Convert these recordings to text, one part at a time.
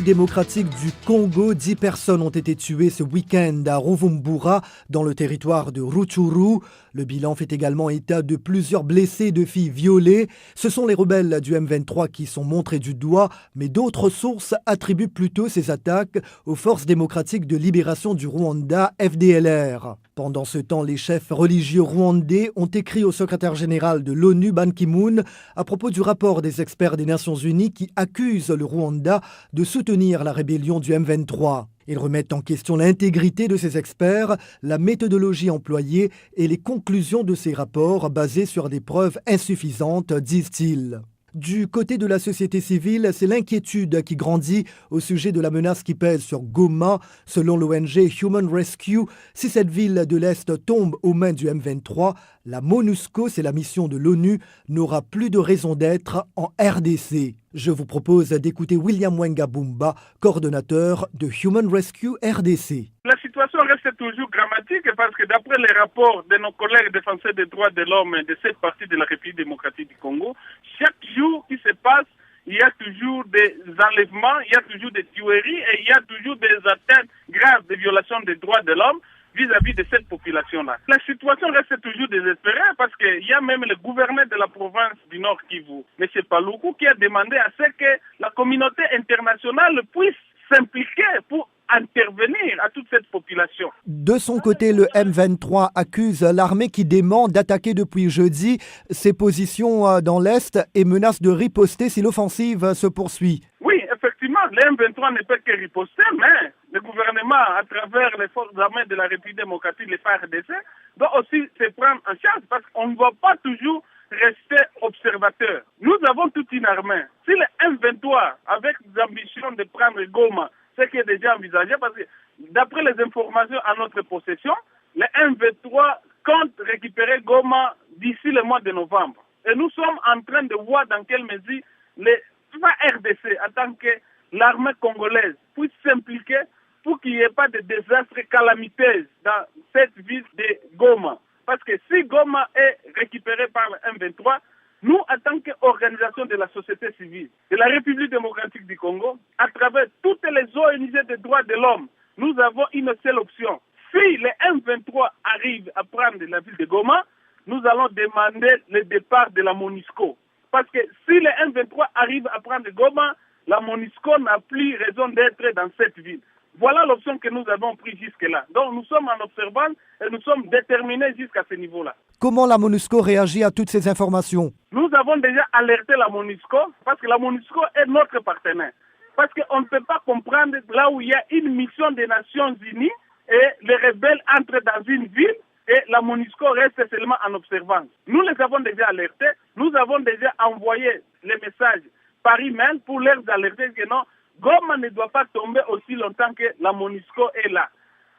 démocratique du Congo, 10 personnes ont été tuées ce week-end à Ruvumbuura, dans le territoire de Rutshuru. Le bilan fait également état de plusieurs blessés et de filles violées. Ce sont les rebelles du M23 qui sont montrés du doigt, mais d'autres sources attribuent plutôt ces attaques aux forces démocratiques de libération du Rwanda, FDLR. Pendant ce temps, les chefs religieux rwandais ont écrit au secrétaire général de l'ONU, Ban Ki-moon, à propos du rapport des experts des Nations Unies qui accusent le Rwanda de soutenir la rébellion du M23. Ils remettent en question l'intégrité de ces experts, la méthodologie employée et les conclusions de ces rapports basés sur des preuves insuffisantes, disent-ils. Du côté de la société civile, c'est l'inquiétude qui grandit au sujet de la menace qui pèse sur Goma. Selon l'ONG Human Rescue, si cette ville de l'Est tombe aux mains du M23, la MONUSCO, c'est la mission de l'ONU, n'aura plus de raison d'être en RDC. Je vous propose d'écouter William Mwengabumba, coordonnateur de Human Rescue RDC. La situation reste toujours dramatique parce que d'après les rapports de nos collègues défenseurs des droits de l'homme de cette partie de la République démocratique du Congo, chaque jour qui se passe, il y a toujours des enlèvements, il y a toujours des tueries et il y a toujours des atteintes graves de violations des droits de l'homme vis-à-vis de cette population-là. La situation reste toujours désespérée parce qu'il y a même le gouverneur de la province du Nord Kivu, M. Paluku, qui a demandé à ce que la communauté internationale puisse s'impliquer pour intervenir à toute cette population. De son côté, le M23 accuse l'armée qui dément d'attaquer depuis jeudi ses positions dans l'Est et menace de riposter si l'offensive se poursuit. Oui, effectivement, le M23 ne peut que riposter, mais le gouvernement, à travers les forces armées de la République démocratique, les FARDC, doit aussi se prendre en charge parce qu'on ne va pas toujours rester observateur. Nous avons toute une armée. Si le M23, avec l'ambition de prendre Goma, ce qui est déjà envisagé, parce que d'après les informations à notre possession, le M23 compte récupérer Goma d'ici le mois de novembre. Et nous sommes en train de voir dans quelle mesure les RDC, en tant que l'armée congolaise, puisse s'impliquer pour qu'il n'y ait pas de désastres calamiteux dans cette ville de Goma. Parce que si Goma est récupéré par le M23, nous, en tant qu'organisation de la société civile de la République démocratique du Congo, à travers toutes les ONG de droits de l'homme, nous avons une seule option. Si le M23 arrive à prendre la ville de Goma, nous allons demander le départ de la MONUSCO. Parce que si le M23 arrive à prendre Goma, la MONUSCO n'a plus raison d'être dans cette ville. Voilà l'option que nous avons prise jusque-là. Donc nous sommes en observant et nous sommes déterminés jusqu'à ce niveau-là. Comment la MONUSCO réagit à toutes ces informations? Nous avons déjà alerté la MONUSCO parce que la MONUSCO est notre partenaire. Parce qu'on ne peut pas comprendre là où il y a une mission des Nations Unies et les rebelles entrent dans une ville et la MONUSCO reste seulement en observance. Nous les avons déjà alertés, nous avons déjà envoyé les messages par email pour leur alerter que non, Goma ne doit pas tomber aussi longtemps que la MONUSCO est là.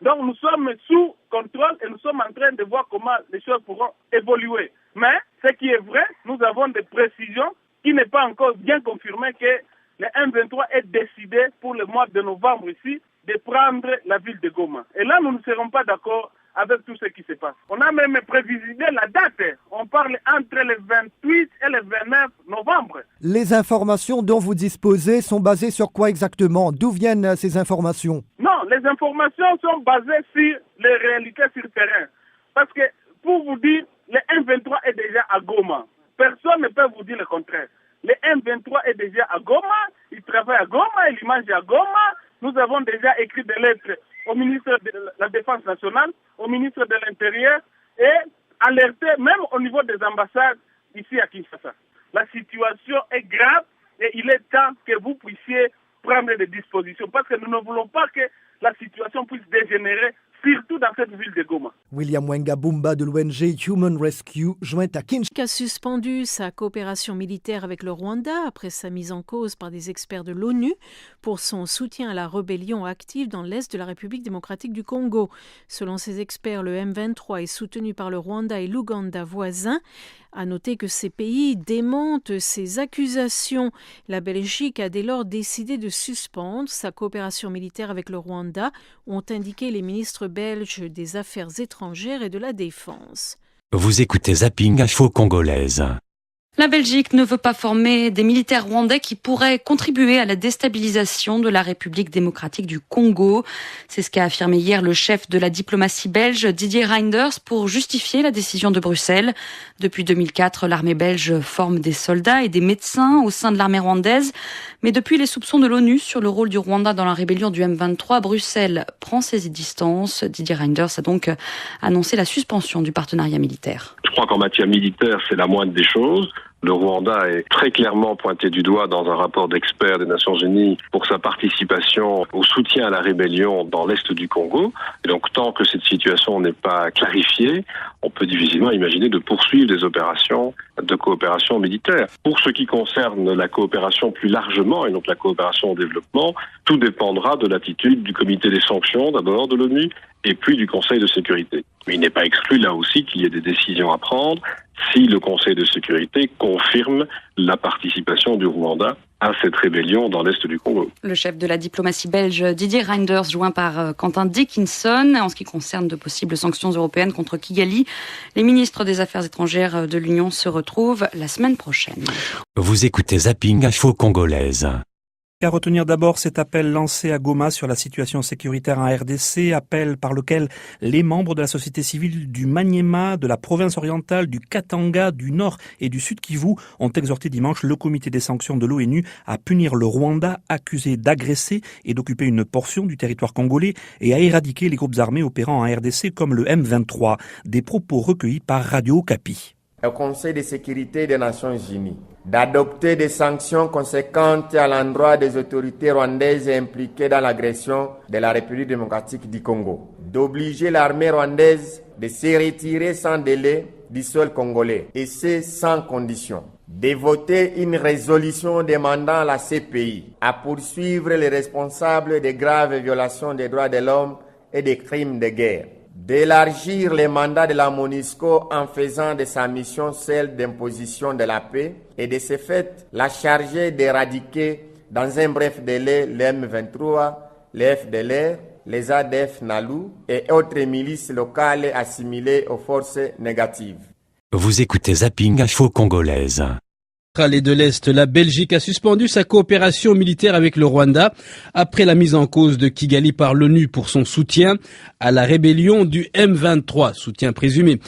Donc nous sommes sous contrôle et nous sommes en train de voir comment les choses pourront évoluer. Mais ce qui est vrai, nous avons des précisions qui n'est pas encore bien confirmées que le M23 est décidé pour le mois de novembre ici de prendre la ville de Goma. Et là, nous ne serons pas d'accord avec tout ce qui se passe. On a même prévisé la date. On parle entre le 28 et le 29 novembre. Les informations dont vous disposez sont basées sur quoi exactement? D'où viennent ces informations? Non, les informations sont basées sur les réalités sur le terrain. Parce que, pour vous dire, le M23 est déjà à Goma. Personne ne peut vous dire le contraire. Le M23 est déjà à Goma, il travaille à Goma, il mange à Goma. Nous avons déjà écrit des lettres au ministre de la Défense nationale, au ministre de l'Intérieur et alerté même au niveau des ambassades ici à Kinshasa. La situation est grave et il est temps que vous puissiez prendre des dispositions parce que nous ne voulons pas que la situation puisse dégénérer, surtout dans cette ville de Goma. William Mwengabumba de l'ONG Human Rescue, joint à Kinshasa, a suspendu sa coopération militaire avec le Rwanda après sa mise en cause par des experts de l'ONU pour son soutien à la rébellion active dans l'est de la République démocratique du Congo. Selon ces experts, le M23 est soutenu par le Rwanda et l'Ouganda voisins. À noter que ces pays démentent ces accusations. La Belgique a dès lors décidé de suspendre sa coopération militaire avec le Rwanda, ont indiqué les ministres belges des Affaires étrangères et de la Défense. Vous écoutez Zapping Info Congolaise. La Belgique ne veut pas former des militaires rwandais qui pourraient contribuer à la déstabilisation de la République démocratique du Congo. C'est ce qu'a affirmé hier le chef de la diplomatie belge, Didier Reynders, pour justifier la décision de Bruxelles. Depuis 2004, l'armée belge forme des soldats et des médecins au sein de l'armée rwandaise. Mais depuis les soupçons de l'ONU sur le rôle du Rwanda dans la rébellion du M23, Bruxelles prend ses distances. Didier Reynders a donc annoncé la suspension du partenariat militaire. Je crois qu'en matière militaire, c'est la moindre des choses. Le Rwanda est très clairement pointé du doigt dans un rapport d'experts des Nations Unies pour sa participation au soutien à la rébellion dans l'est du Congo. Et donc, tant que cette situation n'est pas clarifiée, on peut difficilement imaginer de poursuivre des opérations de coopération militaire. Pour ce qui concerne la coopération plus largement, et donc la coopération au développement, tout dépendra de l'attitude du comité des sanctions, d'abord de l'ONU, et puis du Conseil de sécurité. Mais il n'est pas exclu là aussi qu'il y ait des décisions à prendre si le Conseil de sécurité confirme la participation du Rwanda à cette rébellion dans l'est du Congo. Le chef de la diplomatie belge, Didier Reynders, joint par Quentin Dickinson. En ce qui concerne de possibles sanctions européennes contre Kigali, les ministres des Affaires étrangères de l'Union se retrouvent la semaine prochaine. Vous écoutez Zapping Info Congolaise. À retenir d'abord cet appel lancé à Goma sur la situation sécuritaire en RDC, appel par lequel les membres de la société civile du Maniema, de la province orientale, du Katanga, du Nord et du Sud Kivu ont exhorté dimanche le comité des sanctions de l'ONU à punir le Rwanda accusé d'agresser et d'occuper une portion du territoire congolais et à éradiquer les groupes armés opérant en RDC comme le M23. Des propos recueillis par Radio Okapi. Au Conseil de sécurité des Nations Unies d'adopter des sanctions conséquentes à l'endroit des autorités rwandaises impliquées dans l'agression de la République démocratique du Congo, d'obliger l'armée rwandaise de se retirer sans délai du sol congolais, et c'est sans condition, de voter une résolution demandant à la CPI à poursuivre les responsables des graves violations des droits de l'homme et des crimes de guerre, d'élargir les mandats de la MONUSCO en faisant de sa mission celle d'imposition de la paix et de ce fait la charger d'éradiquer dans un bref délai les M23, les FDLR, les ADF NALU et autres milices locales assimilées aux forces négatives. Vous écoutez Zapping Info Congolaise. Et de l'Est, la Belgique a suspendu sa coopération militaire avec le Rwanda après la mise en cause de Kigali par l'ONU pour son soutien à la rébellion du M23, soutien présumé,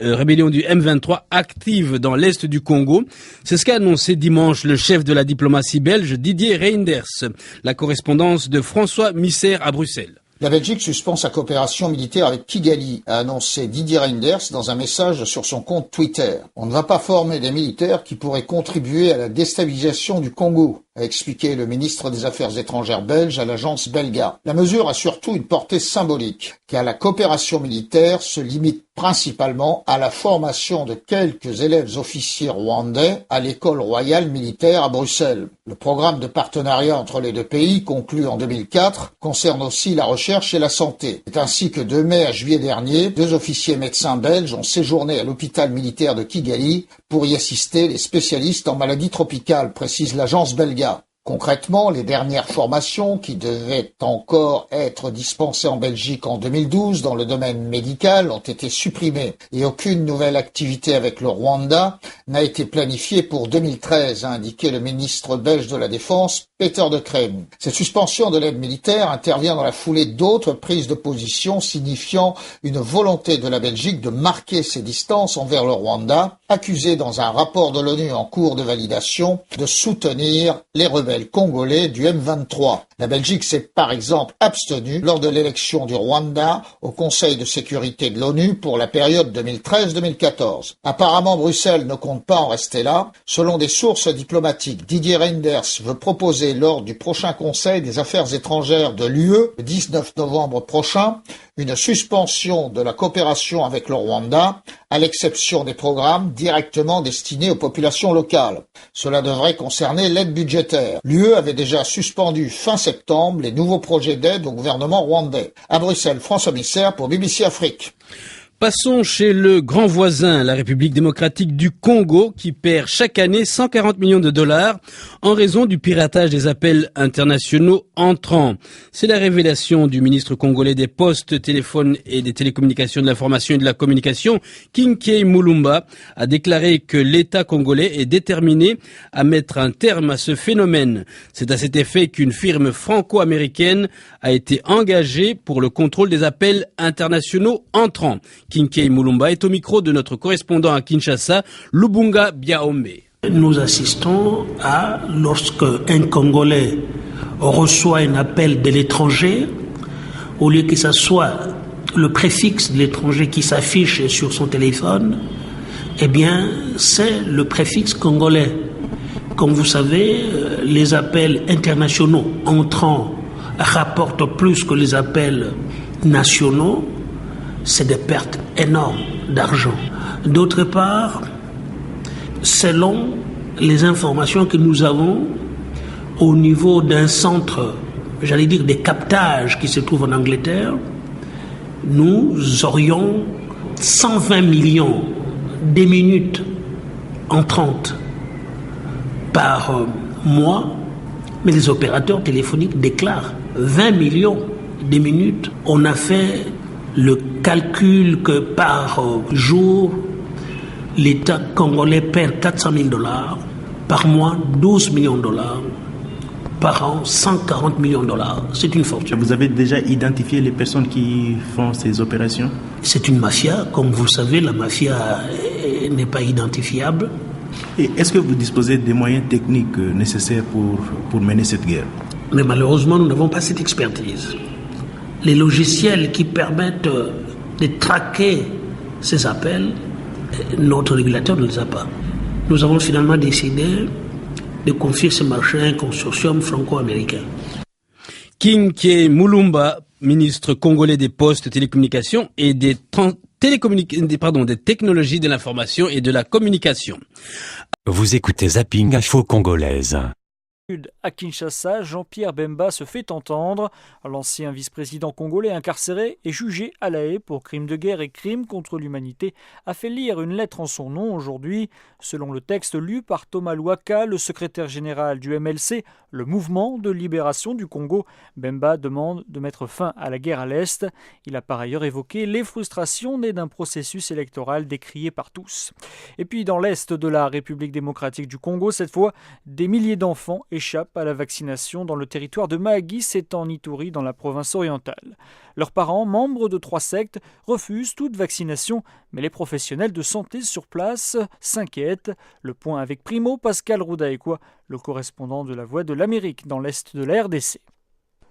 rébellion du M23 active dans l'Est du Congo. C'est ce qu'a annoncé dimanche le chef de la diplomatie belge, Didier Reynders. La correspondance de François Misser à Bruxelles. La Belgique suspend sa coopération militaire avec Kigali, a annoncé Didier Reynders dans un message sur son compte Twitter. On ne va pas former des militaires qui pourraient contribuer à la déstabilisation du Congo, a expliqué le ministre des Affaires étrangères belge à l'agence Belga. La mesure a surtout une portée symbolique, car la coopération militaire se limite principalement à la formation de quelques élèves officiers rwandais à l'école royale militaire à Bruxelles. Le programme de partenariat entre les deux pays, conclu en 2004, concerne aussi la recherche et la santé. C'est ainsi que de mai à juillet dernier, 2 officiers médecins belges ont séjourné à l'hôpital militaire de Kigali pour y assister les spécialistes en maladies tropicales, précise l'agence Belga. Concrètement, les dernières formations qui devaient encore être dispensées en Belgique en 2012 dans le domaine médical ont été supprimées et aucune nouvelle activité avec le Rwanda n'a été planifiée pour 2013, a indiqué le ministre belge de la Défense, Peter de Crème. Cette suspension de l'aide militaire intervient dans la foulée d'autres prises de position signifiant une volonté de la Belgique de marquer ses distances envers le Rwanda, accusé dans un rapport de l'ONU en cours de validation de soutenir les rebelles congolais du M23. La Belgique s'est par exemple abstenue lors de l'élection du Rwanda au Conseil de sécurité de l'ONU pour la période 2013-2014. Apparemment, Bruxelles ne compte pas en rester là. Selon des sources diplomatiques, Didier Reynders veut proposer lors du prochain Conseil des affaires étrangères de l'UE, le 19 novembre prochain, une suspension de la coopération avec le Rwanda, à l'exception des programmes directement destinés aux populations locales. Cela devrait concerner l'aide budgétaire. L'UE avait déjà suspendu fin septembre les nouveaux projets d'aide au gouvernement rwandais. À Bruxelles, François Misser pour BBC Afrique. Passons chez le grand voisin, la République démocratique du Congo, qui perd chaque année 140 millions de dollars en raison du piratage des appels internationaux entrants. C'est la révélation du ministre congolais des Postes, Téléphones et des Télécommunications, de l'Information et de la Communication, Kinkei Mulumba, a déclaré que l'État congolais est déterminé à mettre un terme à ce phénomène. C'est à cet effet qu'une firme franco-américaine a été engagée pour le contrôle des appels internationaux entrants. Kinkei Mulumba est au micro de notre correspondant à Kinshasa, Lubunga Biaombe. Nous assistons à lorsque un Congolais reçoit un appel de l'étranger, au lieu que ce soit le préfixe de l'étranger qui s'affiche sur son téléphone, eh bien c'est le préfixe congolais. Comme vous savez, les appels internationaux entrants rapportent plus que les appels nationaux. C'est des pertes énormes d'argent. D'autre part, selon les informations que nous avons au niveau d'un centre, j'allais dire des captages qui se trouvent en Angleterre, nous aurions 120 millions de minutes entrantes par mois, mais les opérateurs téléphoniques déclarent 20 millions de minutes. On a fait le calcul que par jour, l'État congolais perd 400 000 dollars, par mois 12 millions de dollars, par an 140 millions de dollars. C'est une fortune. Vous avez déjà identifié les personnes qui font ces opérations? C'est une mafia. Comme vous le savez, la mafia n'est pas identifiable. Et est-ce que vous disposez des moyens techniques nécessaires pour mener cette guerre? Mais malheureusement, nous n'avons pas cette expertise. Les logiciels qui permettent de traquer ces appels, notre régulateur ne les a pas. Nous avons finalement décidé de confier ce marché à un consortium franco-américain. Kinkei Mulumba, ministre congolais des Postes, Télécommunications et des technologies de l'information et de la communication. Vous écoutez Zapping Info Congolaise. À Kinshasa, Jean-Pierre Bemba se fait entendre. L'ancien vice-président congolais incarcéré et jugé à La Haye pour crimes de guerre et crimes contre l'humanité a fait lire une lettre en son nom aujourd'hui. Selon le texte lu par Thomas Louaka, le secrétaire général du MLC, le mouvement de libération du Congo, Bemba demande de mettre fin à la guerre à l'Est. Il a par ailleurs évoqué les frustrations nées d'un processus électoral décrié par tous. Et puis dans l'Est de la République démocratique du Congo, cette fois, des milliers d'enfants échappent à la vaccination dans le territoire de Mahagi, c'est en Ituri, dans la province orientale. Leurs parents, membres de 3 sectes, refusent toute vaccination, mais les professionnels de santé sur place s'inquiètent. Le point avec Primo Pascal Roudaekwa, le correspondant de la Voix de l'Amérique dans l'Est de la RDC.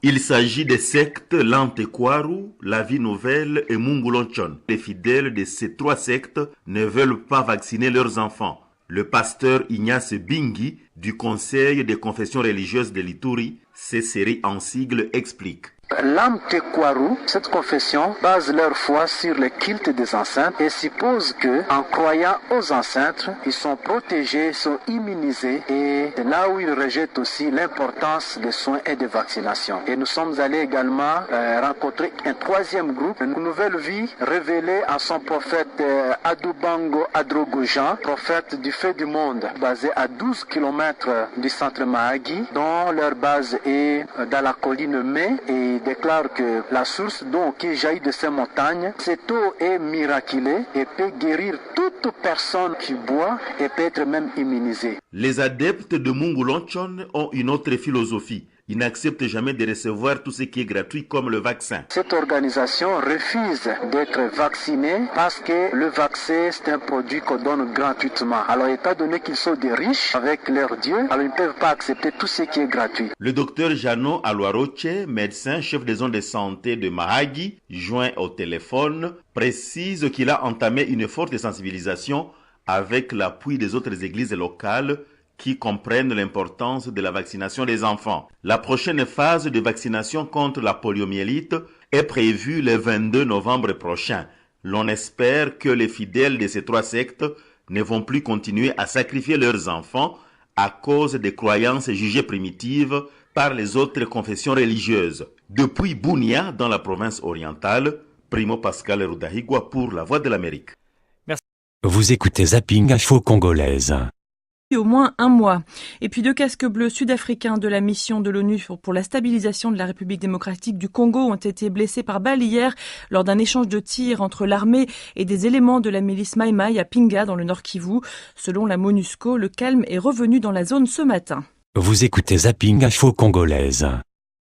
Il s'agit des sectes Lantekwaru, La Vie Nouvelle et Mungulonchon. Les fidèles de ces 3 sectes ne veulent pas vacciner leurs enfants. Le pasteur Ignace Bingi du Conseil des confessions religieuses de l'Ituri, CCRI en sigle, explique. L'Antekwaru, cette confession, base leur foi sur le culte des ancêtres et suppose que, en croyant aux ancêtres, ils sont protégés, sont immunisés, et c'est là où ils rejettent aussi l'importance des soins et des vaccinations. Et nous sommes allés également rencontrer un 3e groupe, une nouvelle vie révélée à son prophète Adoubango Adrogojan, prophète du feu du monde, basé à 12 km du centre Mahagi, dont leur base est dans la colline Mai, et déclare que la source d'eau qui jaillit de ces montagnes, cette eau est miraculée et peut guérir toute personne qui boit et peut être même immunisée. Les adeptes de Mungulonchon ont une autre philosophie. Ils n'acceptent jamais de recevoir tout ce qui est gratuit comme le vaccin. Cette organisation refuse d'être vaccinée parce que le vaccin, c'est un produit qu'on donne gratuitement. Alors, étant donné qu'ils sont des riches avec leur Dieu, alors ils ne peuvent pas accepter tout ce qui est gratuit. Le docteur Jano Aluaroche, médecin chef des zones de santé de Mahagi, joint au téléphone, précise qu'il a entamé une forte sensibilisation avec l'appui des autres églises locales qui comprennent l'importance de la vaccination des enfants. La prochaine phase de vaccination contre la poliomyélite est prévue le 22 novembre prochain. L'on espère que les fidèles de ces 3 sectes ne vont plus continuer à sacrifier leurs enfants à cause des croyances jugées primitives par les autres confessions religieuses. Depuis Bunia, dans la province orientale, Primo Pascal Rudahigwa pour La Voix de l'Amérique. Merci. Vous écoutez Zapping Info Congolaise. Au moins un mois. Et puis 2 casques bleus sud-africains de la mission de l'ONU pour la stabilisation de la République démocratique du Congo ont été blessés par balle hier lors d'un échange de tirs entre l'armée et des éléments de la milice Mai Mai à Pinga dans le Nord Kivu. Selon la MONUSCO, le calme est revenu dans la zone ce matin. Vous écoutez Zapping Info Congolaise.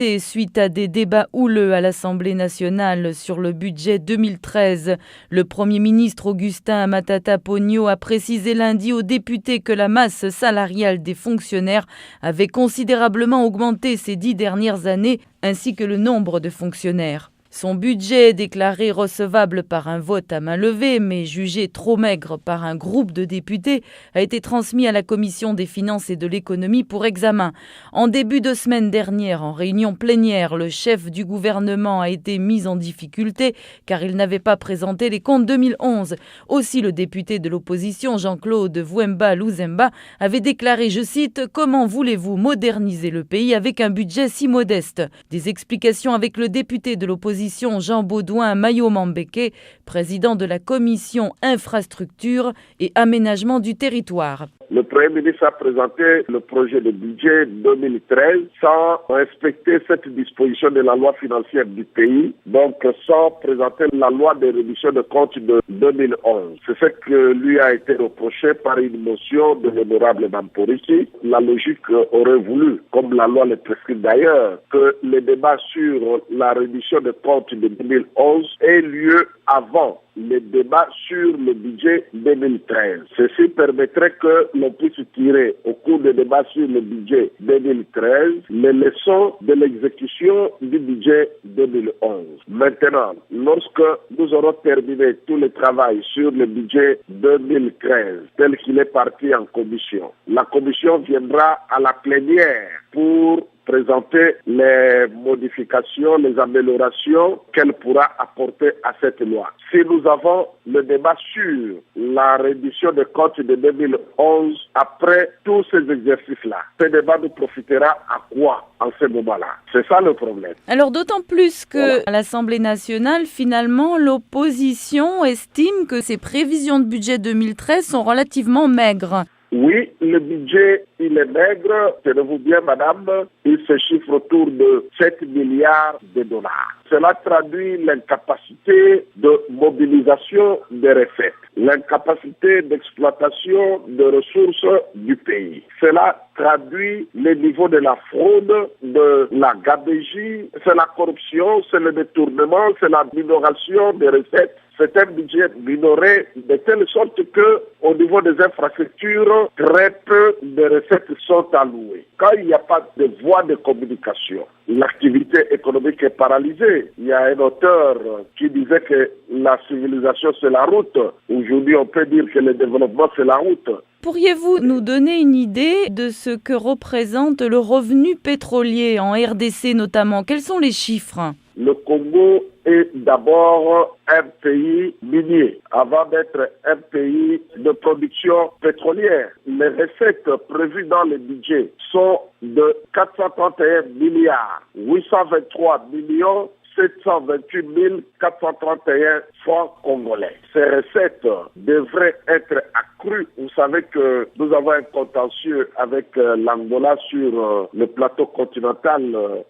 Et suite à des débats houleux à l'Assemblée nationale sur le budget 2013, le Premier ministre Augustin Matata Ponyo a précisé lundi aux députés que la masse salariale des fonctionnaires avait considérablement augmenté ces 10 dernières années, ainsi que le nombre de fonctionnaires. Son budget, déclaré recevable par un vote à main levée, mais jugé trop maigre par un groupe de députés, a été transmis à la Commission des finances et de l'économie pour examen. En début de semaine dernière, en réunion plénière, le chef du gouvernement a été mis en difficulté car il n'avait pas présenté les comptes 2011. Aussi, le député de l'opposition, Jean-Claude Vouemba Luzemba, avait déclaré, je cite, « Comment voulez-vous moderniser le pays avec un budget si modeste ?» Des explications avec le député de l'opposition Jean Baudouin Mayo-Mambeke, président de la commission infrastructure et aménagement du territoire. Le Premier ministre a présenté le projet de budget 2013 sans respecter cette disposition de la loi financière du pays, donc sans présenter la loi de réduction de comptes de 2011. C'est ce que lui a été reproché par une motion de l'honorable Mamporiki. La logique aurait voulu, comme la loi le prescrit d'ailleurs, que les débats sur la réduction de comptes de 2011 aient lieu avant les débats sur le budget 2013. Ceci permettrait que l'on puisse tirer au cours des débats sur le budget 2013 les leçons de l'exécution du budget 2011. Maintenant, lorsque nous aurons terminé tout le travail sur le budget 2013 tel qu'il est parti en commission, la commission viendra à la plénière pour présenter les modifications, les améliorations qu'elle pourra apporter à cette loi. Si nous avons le débat sur la réduction des comptes de 2011 après tous ces exercices-là, ce débat nous profitera à quoi en ce moment-là? C'est ça le problème. Alors d'autant plus que à l'Assemblée nationale, finalement, l'opposition estime que ces prévisions de budget 2013 sont relativement maigres. Oui, le budget, il est maigre, tenez-vous bien madame, il se chiffre autour de 7 milliards de dollars. Cela traduit l'incapacité de mobilisation des recettes, l'incapacité d'exploitation des ressources du pays. Cela traduit le niveau de la fraude, de la gabegie, c'est la corruption, c'est le détournement, c'est la minoration des recettes. C'est un budget minoré de telle sorte que, au niveau des infrastructures, très peu de recettes sont allouées. Quand il n'y a pas de voie de communication, l'activité économique est paralysée. Il y a un auteur qui disait que la civilisation c'est la route. Aujourd'hui, on peut dire que le développement c'est la route. Pourriez-vous nous donner une idée de ce que représente le revenu pétrolier en RDC notamment? Quels sont les chiffres? Le Congo est d'abord un pays minier, avant d'être un pays de production pétrolière. Les recettes prévues dans le budget sont de 431 milliards 823 millions 728 431 francs congolais. Ces recettes devraient être accrues. Vous savez que nous avons un contentieux avec l'Angola sur le plateau continental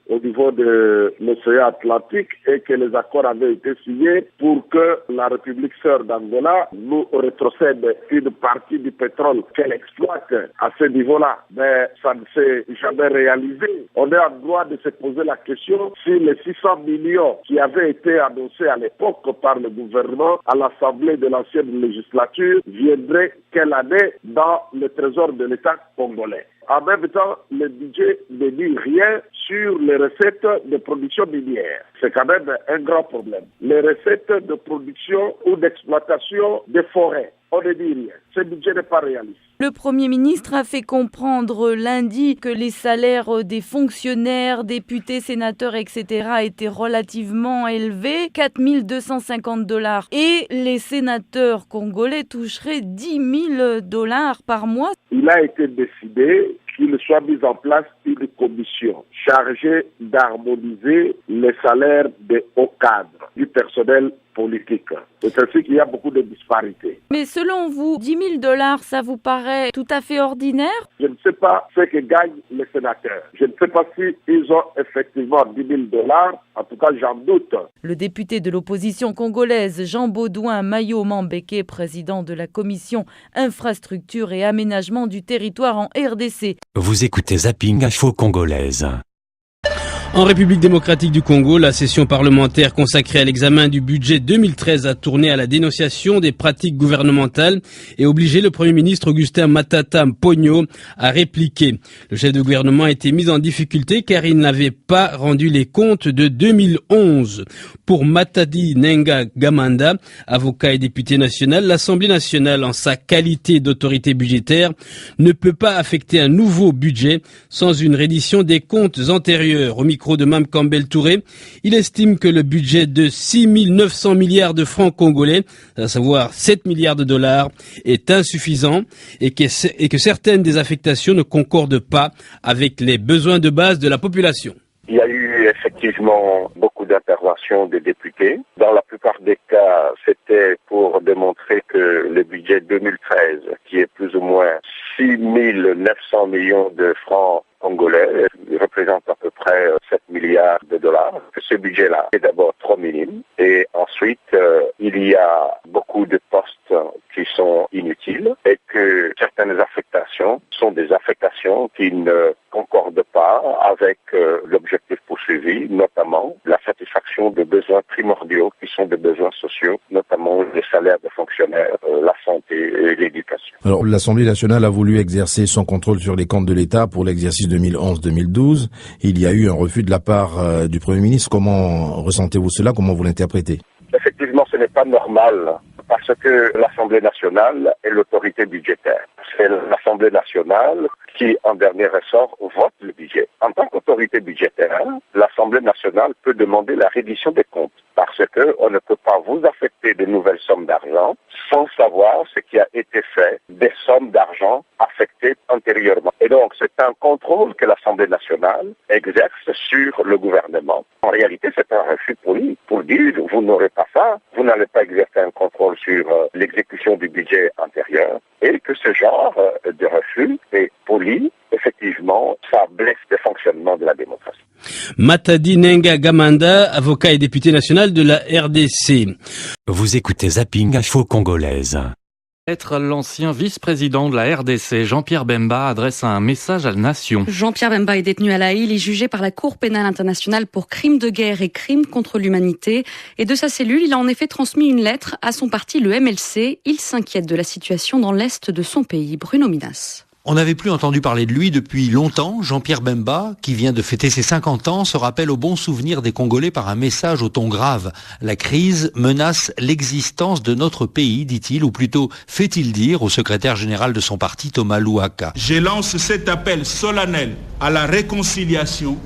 au niveau de l'océan Atlantique et que les accords avaient été signés pour que la République sœur d'Angola nous rétrocède une partie du pétrole qu'elle exploite à ce niveau-là. Mais ça ne s'est jamais réalisé. On est en droit de se poser la question si les 600 millions qui avaient été annoncés à l'époque par le gouvernement à l'Assemblée de l'ancienne législature viendraient quelle année dans le trésor de l'État congolais. En même temps, le budget ne dit rien sur les recettes de production minière. C'est quand même un grand problème. Les recettes de production ou d'exploitation des forêts, on ne dit rien. Ce budget n'est pas réaliste. Le Premier ministre a fait comprendre lundi que les salaires des fonctionnaires, députés, sénateurs, etc. étaient relativement élevés, 4 250 $. Et les sénateurs congolais toucheraient 10 000 $ par mois. Il a été décidé qu'il soit mis en place une commission chargée d'harmoniser les salaires des hauts cadres. du personnel politique. C'est ainsi qu'il y a beaucoup de disparités. Mais selon vous, 10 000 $, ça vous paraît tout à fait ordinaire? Je ne sais pas ce que gagnent les sénateurs. Je ne sais pas s'ils ont effectivement 10 000 $. En tout cas, j'en doute. Le député de l'opposition congolaise, Jean Baudouin Mayo Mambeke, président de la commission infrastructure et aménagement du territoire en RDC. Vous écoutez Zapping Info Congolaise. En République démocratique du Congo, la session parlementaire consacrée à l'examen du budget 2013 a tourné à la dénonciation des pratiques gouvernementales et obligé le Premier ministre Augustin Matata Ponyo à répliquer. Le chef de gouvernement a été mis en difficulté car il n'avait pas rendu les comptes de 2011. Pour Matadi Nenga Gamanda, avocat et député national, l'Assemblée nationale, en sa qualité d'autorité budgétaire, ne peut pas affecter un nouveau budget sans une reddition des comptes antérieurs. Au micro de Mme Campbell Touré, il estime que le budget de 6 900 milliards de francs congolais, à savoir 7 milliards de dollars, est insuffisant et que certaines des affectations ne concordent pas avec les besoins de base de la population. Il y a eu effectivement beaucoup d'interventions des députés. Dans la plupart des cas, c'était pour démontrer que le budget 2013, qui est plus ou moins 6 900 millions de francs congolais, représente à peu près 7 milliards de dollars. Ce budget-là est d'abord trop minime et ensuite il y a beaucoup de postes qui sont inutiles et que certaines affectations sont des affectations qui ne concordent pas avec l'objectif poursuivi, notamment la satisfaction de besoins primordiaux qui sont des besoins sociaux, notamment les salaires des fonctionnaires, la santé et l'éducation. Alors, l'Assemblée nationale a voulu exercer son contrôle sur les comptes de l'État pour l'exercice 2011-2012. Il y a eu un refus de la part du Premier ministre. Comment ressentez-vous cela? Comment vous l'interprétez? Effectivement, ce n'est pas normal parce que l'Assemblée nationale est l'autorité budgétaire. C'est l'Assemblée nationale qui, en dernier ressort, vote le budget. En tant qu'autorité budgétaire, l'Assemblée nationale peut demander la reddition des comptes parce que on ne peut pas vous affecter de nouvelles sommes d'argent sans savoir ce qui a été fait des sommes d'argent affectées antérieurement. Et donc, c'est un contrôle que l'Assemblée nationale exerce sur le gouvernement. En réalité, c'est un refus poli pour dire vous n'aurez pas ça, vous n'allez pas exercer un contrôle sur l'exécution du budget antérieur et que ce genre de refus est poli. Effectivement, ça blesse le fonctionnement de la démocratie. Matadi Nenga Gamanda, avocat et député national de la RDC. Vous écoutez Zapping Info Congolaise. L'ancien vice-président de la RDC, Jean-Pierre Bemba, adresse un message à la nation. Jean-Pierre Bemba est détenu à La Haye. Il est jugé par la Cour pénale internationale pour crimes de guerre et crimes contre l'humanité. Et de sa cellule, il a en effet transmis une lettre à son parti, le MLC. Il s'inquiète de la situation dans l'est de son pays. Bruno Minas. On n'avait plus entendu parler de lui depuis longtemps. Jean-Pierre Bemba, qui vient de fêter ses 50 ans, se rappelle au bon souvenir des Congolais par un message au ton grave. La crise menace l'existence de notre pays, dit-il, ou plutôt fait-il dire au secrétaire général de son parti, Thomas Louaka. Je lance cet appel solennel à la réconciliation,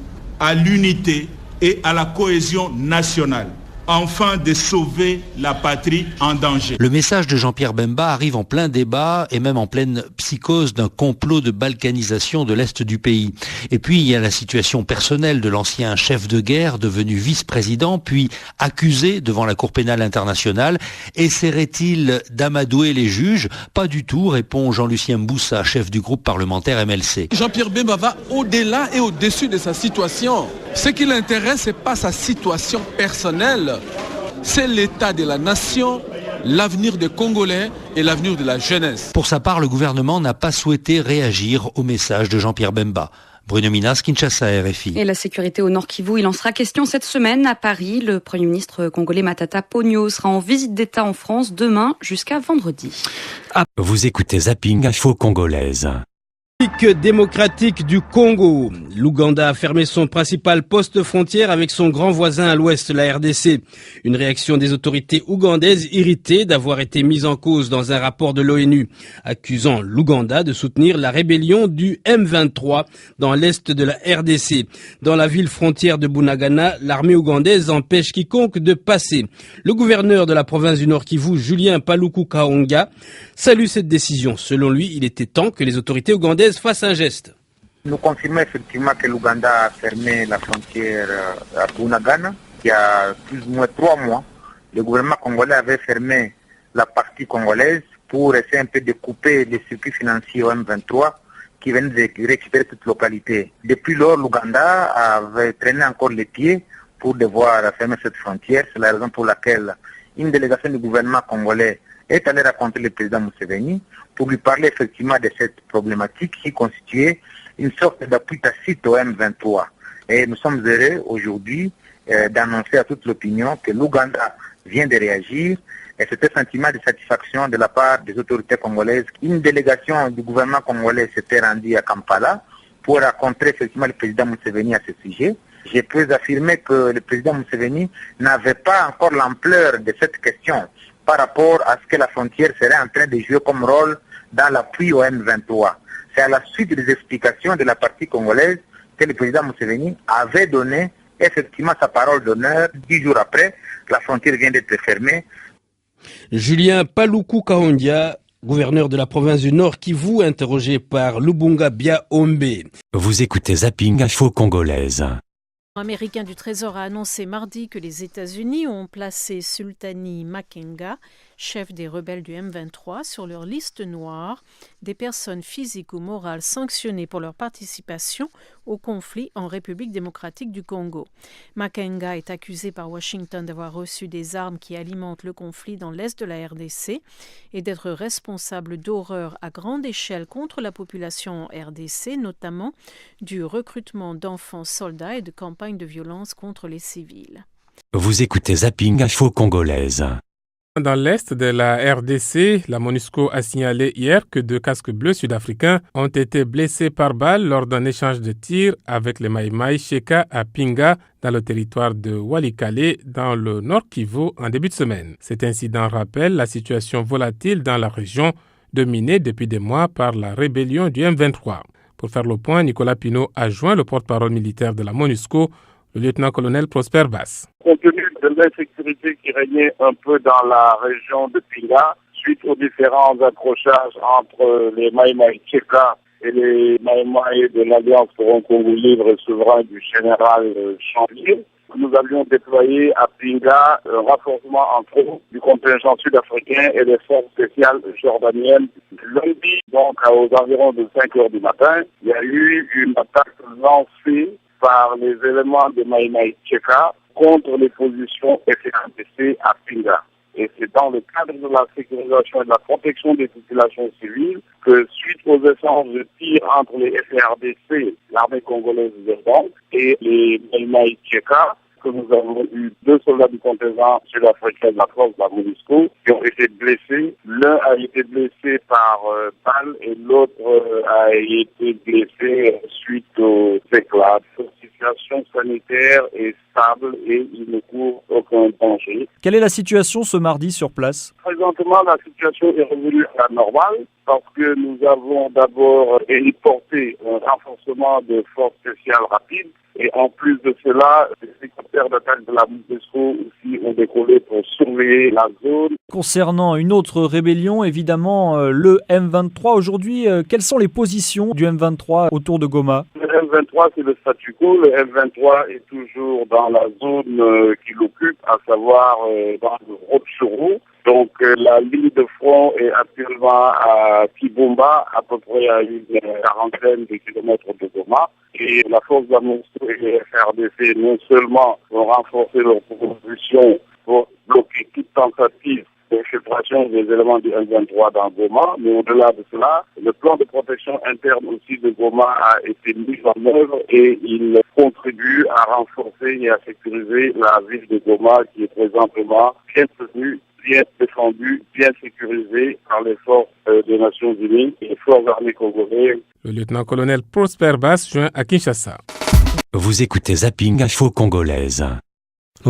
à l'unité et à la cohésion nationale, afin de sauver la patrie en danger. Le message de Jean-Pierre Bemba arrive en plein débat et même en pleine psychose d'un complot de balkanisation de l'Est du pays. Et puis il y a la situation personnelle de l'ancien chef de guerre devenu vice-président puis accusé devant la Cour pénale internationale. Essaierait-il d'amadouer les juges? Pas du tout, répond Jean-Lucien Mboussa, chef du groupe parlementaire MLC. Jean-Pierre Bemba va au-delà et au-dessus de sa situation. Ce qui l'intéresse, c'est pas sa situation personnelle. C'est l'état de la nation, l'avenir des Congolais et l'avenir de la jeunesse. Pour sa part, le gouvernement n'a pas souhaité réagir au message de Jean-Pierre Bemba. Bruno Minas, Kinshasa, RFI. Et la sécurité au Nord Kivu, il en sera question cette semaine à Paris. Le Premier ministre congolais Matata Ponyo sera en visite d'État en France demain jusqu'à vendredi. Vous écoutez Zapping Info Congolaise. Démocratique du Congo. L'Ouganda a fermé son principal poste frontière avec son grand voisin à l'ouest, la RDC. Une réaction des autorités ougandaises irritées d'avoir été mise en cause dans un rapport de l'ONU, accusant l'Ouganda de soutenir la rébellion du M23 dans l'est de la RDC. Dans la ville frontière de Bunagana, l'armée ougandaise empêche quiconque de passer. Le gouverneur de la province du Nord Kivu, Julien Paluku Kahonga, salue cette décision. Selon lui, il était temps que les autorités ougandaises fassent un geste. Nous confirmons effectivement que l'Ouganda a fermé la frontière à Bunagana il y a plus ou moins 3 mois, le gouvernement congolais avait fermé la partie congolaise pour essayer un peu de couper les circuits financiers au M23 qui venaient de récupérer toute localité. Depuis lors, l'Ouganda avait traîné encore les pieds pour devoir fermer cette frontière. C'est la raison pour laquelle une délégation du gouvernement congolais est allée rencontrer le président Museveni pour lui parler effectivement de cette problématique qui constituait une sorte d'appui tacite au M23. Et nous sommes heureux aujourd'hui d'annoncer à toute l'opinion que l'Ouganda vient de réagir. Et c'est un sentiment de satisfaction de la part des autorités congolaises. Une délégation du gouvernement congolais s'était rendue à Kampala pour rencontrer effectivement le président Museveni à ce sujet. Je peux affirmer que le président Museveni n'avait pas encore l'ampleur de cette question par rapport à ce que la frontière serait en train de jouer comme rôle dans l'appui au M23. C'est à la suite des explications de la partie congolaise que le président Museveni avait donné effectivement sa parole d'honneur. 10 jours après, la frontière vient d'être fermée. Julien Paluku Kahondia, gouverneur de la province du Nord Kivu, interrogé par Lubunga Biaombe. Vous écoutez Zapping Info Congolaise. Américain du Trésor a annoncé mardi que les États-Unis ont placé Sultani Makenga, chef des rebelles du M23, sur leur liste noire des personnes physiques ou morales sanctionnées pour leur participation au conflit en République démocratique du Congo. Makenga est accusé par Washington d'avoir reçu des armes qui alimentent le conflit dans l'est de la RDC et d'être responsable d'horreurs à grande échelle contre la population en RDC, notamment du recrutement d'enfants soldats et de campagnes de violence contre les civils. Vous écoutez Zapping Info Congolaise. Dans l'est de la RDC, la MONUSCO a signalé hier que 2 casques bleus sud-africains ont été blessés par balle lors d'un échange de tirs avec les Maïmaï Sheka à Pinga dans le territoire de Walikale dans le Nord Kivu en début de semaine. Cet incident rappelle la situation volatile dans la région dominée depuis des mois par la rébellion du M23. Pour faire le point, Nicolas Pinault a joint le porte-parole militaire de la MONUSCO, le lieutenant-colonel Prosper Bass. Compte tenu de l'insécurité qui régnait un peu dans la région de Pinga, suite aux différents accrochages entre les Maïmaï Tcheka et les Maïmaï de l'Alliance pour un Congo libre et souverain du général Chanvier, nous avions déployé à Pinga un renforcement entre autres du contingent sud-africain et des forces spéciales jordaniennes. Lundi, donc aux environs de 5 heures du matin, il y a eu une attaque lancée par les éléments de Maïmaï Tcheka contre les positions FARDC à Pinga. Et c'est dans le cadre de la sécurisation et de la protection des populations civiles que, suite aux échanges de tirs entre les FARDC, l'armée congolaise et les Maïmaï Tcheka, que nous avons eu 2 soldats du contingent sud-africain de la force de la MONUSCO qui ont été blessés. L'un a été blessé par balle et l'autre a été blessé suite aux éclats. La situation sanitaire est stable et il ne court aucun danger. Quelle est la situation ce mardi sur place? Présentement, la situation est revenue à la normale parce que nous avons d'abord héliporté un renforcement de forces spéciales rapides. Et en plus de cela, les hélicoptères d'attaque de la MONUSCO aussi ont décollé pour surveiller la zone. Concernant une autre rébellion, évidemment, le M23. Aujourd'hui, quelles sont les positions du M23 autour de Goma? Le M23, c'est le statu quo. Le M23 est toujours dans la zone qu'il occupe, à savoir dans le Rotchuru. Donc la ligne de front est actuellement à Kibumba, à peu près à une quarantaine de kilomètres de Goma. Et la force de la MONUSCO et les FARDC non seulement vont renforcer leur position pour bloquer toute tentative d'infiltration des éléments du M23 dans Goma, mais au-delà de cela, le plan de protection interne aussi de Goma a été mis en œuvre et il contribue à renforcer et à sécuriser la ville de Goma qui est présentement bien tenue, bien défendue, bien sécurisée par les forces des Nations Unies et les forces armées congolaises. Le lieutenant-colonel Prosper Bass joint à Kinshasa. Vous écoutez Zapping Info Congolaise.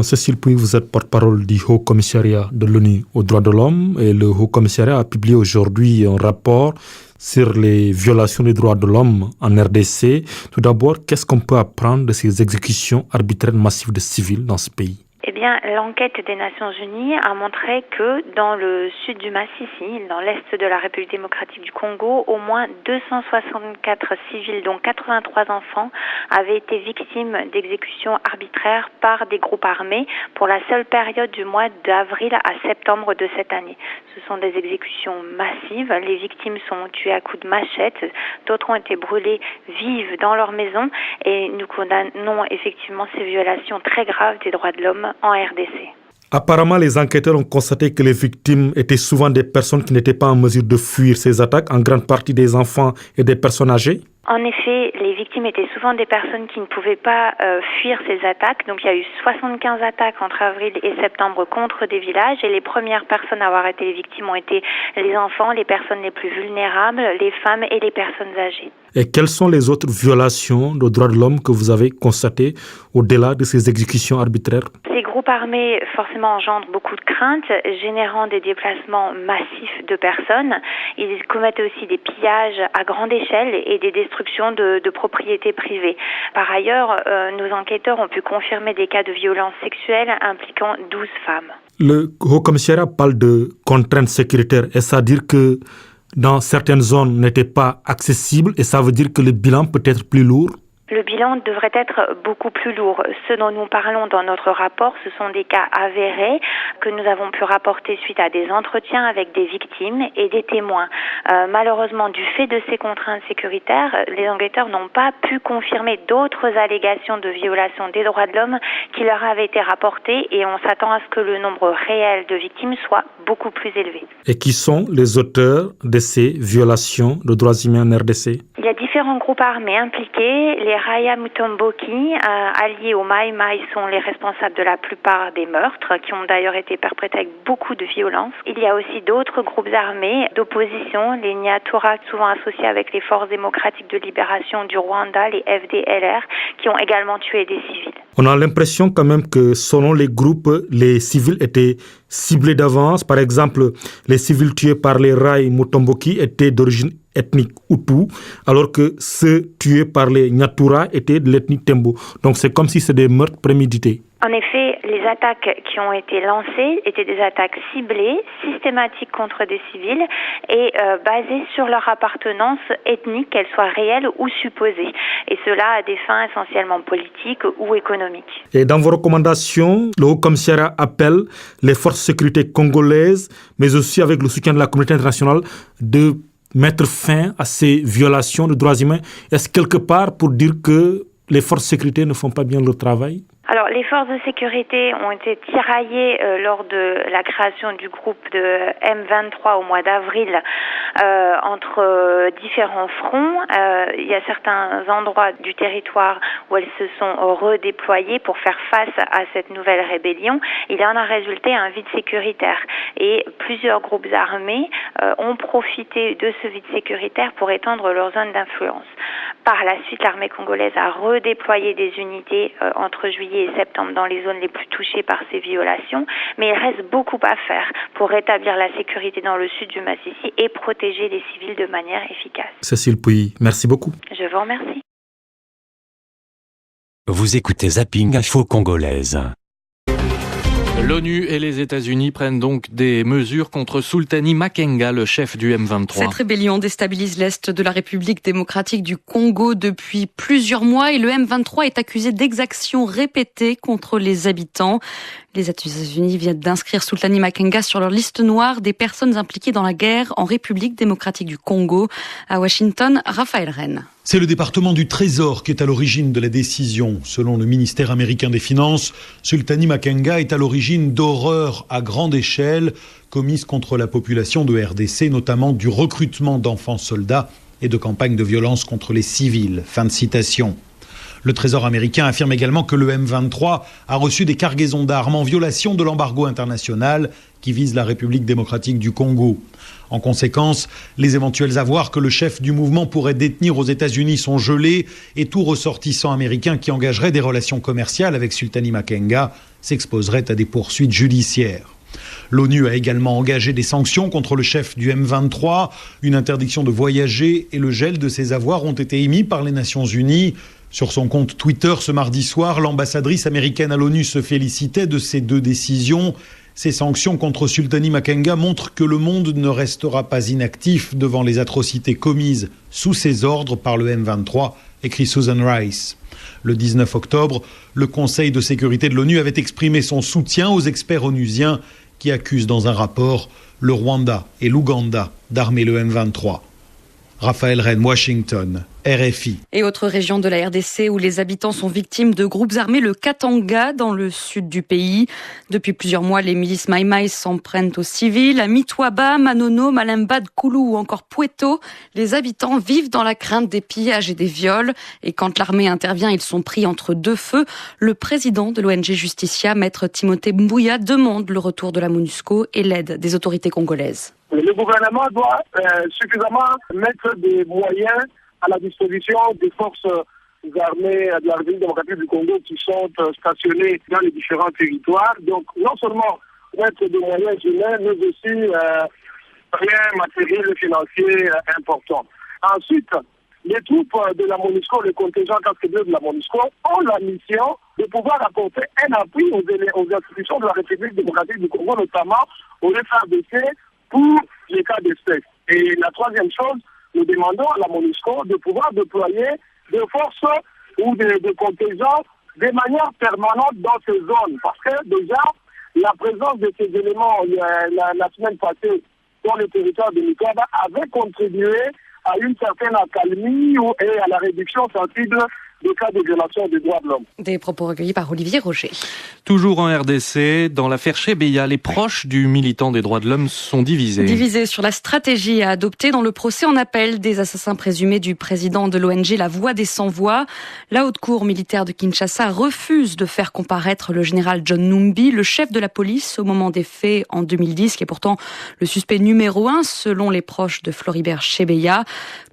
Cécile Pouy, vous êtes porte-parole du Haut Commissariat de l'ONU aux droits de l'homme et le Haut Commissariat a publié aujourd'hui un rapport sur les violations des droits de l'homme en RDC. Tout d'abord, qu'est-ce qu'on peut apprendre de ces exécutions arbitraires massives de civils dans ce pays? Eh bien, l'enquête des Nations Unies a montré que dans le sud du Massissi, dans l'est de la République démocratique du Congo, au moins 264 civils, dont 83 enfants, avaient été victimes d'exécutions arbitraires par des groupes armés pour la seule période du mois d'avril à septembre de cette année. Ce sont des exécutions massives. Les victimes sont tuées à coups de machette, d'autres ont été brûlées vives dans leur maison et nous condamnons effectivement ces violations très graves des droits de l'homme en RDC. Apparemment, les enquêteurs ont constaté que les victimes étaient souvent des personnes qui n'étaient pas en mesure de fuir ces attaques, en grande partie des enfants et des personnes âgées. En effet, les victimes étaient souvent des personnes qui ne pouvaient pas fuir ces attaques. Donc il y a eu 75 attaques entre avril et septembre contre des villages et les premières personnes à avoir été les victimes ont été les enfants, les personnes les plus vulnérables, les femmes et les personnes âgées. Et quelles sont les autres violations de droits de l'homme que vous avez constatées au-delà de ces exécutions arbitraires? Ces groupes armés forcément engendrent beaucoup de craintes, générant des déplacements massifs de personnes. Ils commettent aussi des pillages à grande échelle et des destructions de propriétés privées. Par ailleurs, nos enquêteurs ont pu confirmer des cas de violences sexuelles impliquant 12 femmes. Le Haut-Commissariat parle de contraintes sécuritaires. Est-ce à dire que dans certaines zones n'étaient pas accessibles et ça veut dire que le bilan peut être plus lourd? Le bilan devrait être beaucoup plus lourd. Ce dont nous parlons dans notre rapport, ce sont des cas avérés que nous avons pu rapporter suite à des entretiens avec des victimes et des témoins. Malheureusement, du fait de ces contraintes sécuritaires, les enquêteurs n'ont pas pu confirmer d'autres allégations de violation des droits de l'homme qui leur avaient été rapportées et on s'attend à ce que le nombre réel de victimes soit beaucoup plus élevé. Et qui sont les auteurs de ces violations de droits humains en RDC? Il y a différents groupes armés impliqués. Les Raya Mutomboki, alliés aux Mai Mai, sont les responsables de la plupart des meurtres, qui ont d'ailleurs été perpétrés avec beaucoup de violence. Il y a aussi d'autres groupes armés d'opposition, les Nyatura, souvent associés avec les forces démocratiques de libération du Rwanda, les FDLR, qui ont également tué des civils. On a l'impression quand même que selon les groupes, les civils étaient ciblés d'avance. Par exemple, les civils tués par les Rai Mutomboki étaient d'origine ethnique Hutu, alors que ceux tués par les Nyatura étaient de l'ethnie Tembo. Donc c'est comme si c'était des meurtres prémédités. En effet, les attaques qui ont été lancées étaient des attaques ciblées, systématiques contre des civils et basées sur leur appartenance ethnique, qu'elle soit réelle ou supposée. Et cela à des fins essentiellement politiques ou économiques. Et dans vos recommandations, le Haut-Commissariat appelle les forces de sécurité congolaises, mais aussi avec le soutien de la communauté internationale, de mettre fin à ces violations de droits humains. Est-ce quelque part pour dire que les forces de sécurité ne font pas bien leur travail? Alors, les forces de sécurité ont été tiraillées lors de la création du groupe de M23 au mois d'avril entre différents fronts. Il y a certains endroits du territoire où elles se sont redéployées pour faire face à cette nouvelle rébellion. Il en a résulté un vide sécuritaire et plusieurs groupes armés ont profité de ce vide sécuritaire pour étendre leur zone d'influence. Par la suite, l'armée congolaise a redéployé des unités entre juillet et septembre dans les zones les plus touchées par ces violations, mais il reste beaucoup à faire pour rétablir la sécurité dans le sud du Massissi et protéger les civils de manière efficace. Cécile Pouy, merci beaucoup. Je vous remercie. Vous écoutez Zapping Info Congolaise. L'ONU et les États-Unis prennent donc des mesures contre Sultani Makenga, le chef du M23. Cette rébellion déstabilise l'est de la République démocratique du Congo depuis plusieurs mois et le M23 est accusé d'exactions répétées contre les habitants. Les États-Unis viennent d'inscrire Sultani Makenga sur leur liste noire des personnes impliquées dans la guerre en République démocratique du Congo. À Washington, Raphaël Rennes. C'est le département du Trésor qui est à l'origine de la décision. Selon le ministère américain des Finances, Sultani Makenga est à l'origine d'horreurs à grande échelle commises contre la population de RDC, notamment du recrutement d'enfants soldats et de campagnes de violence contre les civils. Fin de citation. Le Trésor américain affirme également que le M23 a reçu des cargaisons d'armes en violation de l'embargo international qui vise la République démocratique du Congo. En conséquence, les éventuels avoirs que le chef du mouvement pourrait détenir aux États-Unis sont gelés et tout ressortissant américain qui engagerait des relations commerciales avec Sultani Makenga s'exposerait à des poursuites judiciaires. L'ONU a également engagé des sanctions contre le chef du M23. Une interdiction de voyager et le gel de ses avoirs ont été émis par les Nations Unies. Sur son compte Twitter ce mardi soir, l'ambassadrice américaine à l'ONU se félicitait de ces deux décisions. Ces sanctions contre Sultani Makenga montrent que le monde ne restera pas inactif devant les atrocités commises sous ses ordres par le M23, écrit Susan Rice. Le 19 octobre, le Conseil de sécurité de l'ONU avait exprimé son soutien aux experts onusiens qui accusent dans un rapport le Rwanda et l'Ouganda d'armer le M23. Raphaël Rennes, Washington, RFI. Et autre région de la RDC où les habitants sont victimes de groupes armés, le Katanga, dans le sud du pays. Depuis plusieurs mois, les milices Maïmaï s'en prennent aux civils. À Mitwaba, Manono, Malembad, Koulou ou encore Pweto, les habitants vivent dans la crainte des pillages et des viols. Et quand l'armée intervient, ils sont pris entre deux feux. Le président de l'ONG Justicia, maître Timothée Mbouya, demande le retour de la MONUSCO et l'aide des autorités congolaises. Le gouvernement doit suffisamment mettre des moyens à la disposition des forces armées de la République démocratique du Congo qui sont stationnées dans les différents territoires. Donc non seulement mettre des moyens humains, mais aussi moyens matériels et financiers importants. Ensuite, les troupes de la MONUSCO, le contingent casque bleu de la MONUSCO, ont la mission de pouvoir apporter un appui aux institutions de la République démocratique du Congo, notamment au FARDC, pour les cas d'espèce. Et la troisième chose, nous demandons à la MONUSCO de pouvoir déployer des forces ou des contingents de manière permanente dans ces zones. Parce que déjà, la présence de ces éléments la semaine passée dans le territoire de Mitwaba avait contribué à une certaine accalmie et à la réduction sensible des cas de violation des droits de l'homme. Des propos recueillis par Olivier Roger. Toujours en RDC, dans l'affaire Chebeya, les proches du militant des droits de l'homme sont divisés. Divisés sur la stratégie à adopter dans le procès en appel des assassins présumés du président de l'ONG La Voix des Sans-Voix. La haute cour militaire de Kinshasa refuse de faire comparaître le général John Numbi, le chef de la police au moment des faits en 2010, qui est pourtant le suspect numéro 1 selon les proches de Floribert Chebeya.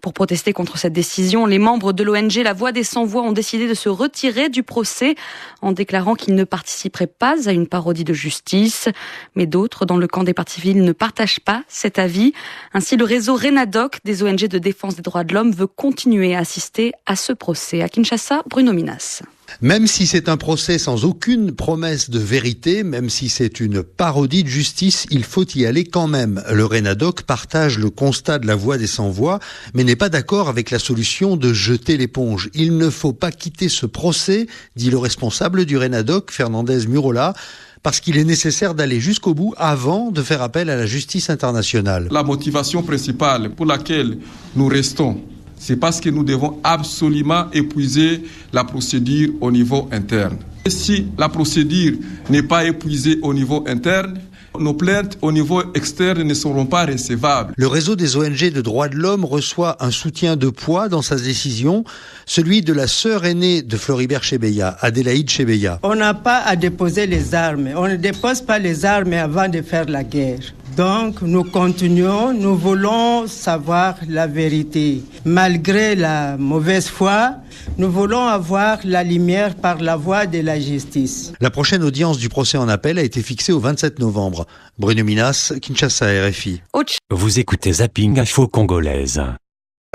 Pour protester contre cette décision, les membres de l'ONG La Voix des Sans-Voix ont décidé de se retirer du procès en déclarant qu'ils ne participeraient pas à une parodie de justice. Mais d'autres, dans le camp des partis civils, ne partagent pas cet avis. Ainsi, le réseau Renadoc des ONG de défense des droits de l'homme veut continuer à assister à ce procès. À Kinshasa, Bruno Minas. Même si c'est un procès sans aucune promesse de vérité, même si c'est une parodie de justice, il faut y aller quand même. Le Renadoc partage le constat de La Voix des Sans-Voix, mais n'est pas d'accord avec la solution de jeter l'éponge. Il ne faut pas quitter ce procès, dit le responsable du Renadoc, Fernandez Murola, parce qu'il est nécessaire d'aller jusqu'au bout avant de faire appel à la justice internationale. La motivation principale pour laquelle nous restons, c'est parce que nous devons absolument épuiser la procédure au niveau interne. Et si la procédure n'est pas épuisée au niveau interne, nos plaintes au niveau externe ne seront pas recevables. Le réseau des ONG de droits de l'homme reçoit un soutien de poids dans sa décision, celui de la sœur aînée de Floribert Chebeya, Adélaïde Chebeya. On n'a pas à déposer les armes. On ne dépose pas les armes avant de faire la guerre. Donc, nous continuons, nous voulons savoir la vérité. Malgré la mauvaise foi, nous voulons avoir la lumière par la voie de la justice. La prochaine audience du procès en appel a été fixée au 27 novembre. Bruno Minas, Kinshasa, RFI. Vous écoutez Zapping Info Congolaise.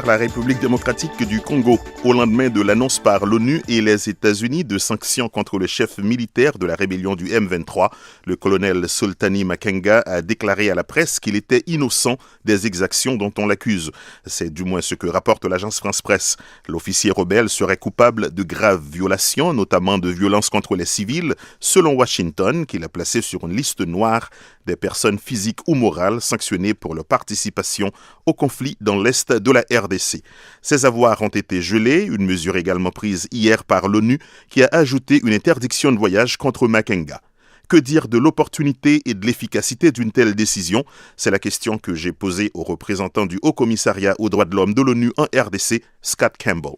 La République démocratique du Congo, au lendemain de l'annonce par l'ONU et les États-Unis de sanctions contre le chef militaire de la rébellion du M23, le colonel Sultani Makenga a déclaré à la presse qu'il était innocent des exactions dont on l'accuse. C'est du moins ce que rapporte l'agence France-Presse. L'officier rebelle serait coupable de graves violations, notamment de violences contre les civils, selon Washington, qu'il a placé sur une liste noire des personnes physiques ou morales sanctionnées pour leur participation au conflit dans l'est de la RDC. Ces avoirs ont été gelés, une mesure également prise hier par l'ONU qui a ajouté une interdiction de voyage contre Makenga. Que dire de l'opportunité et de l'efficacité d'une telle décision? C'est la question que j'ai posée au représentant du Haut Commissariat aux droits de l'homme de l'ONU en RDC, Scott Campbell.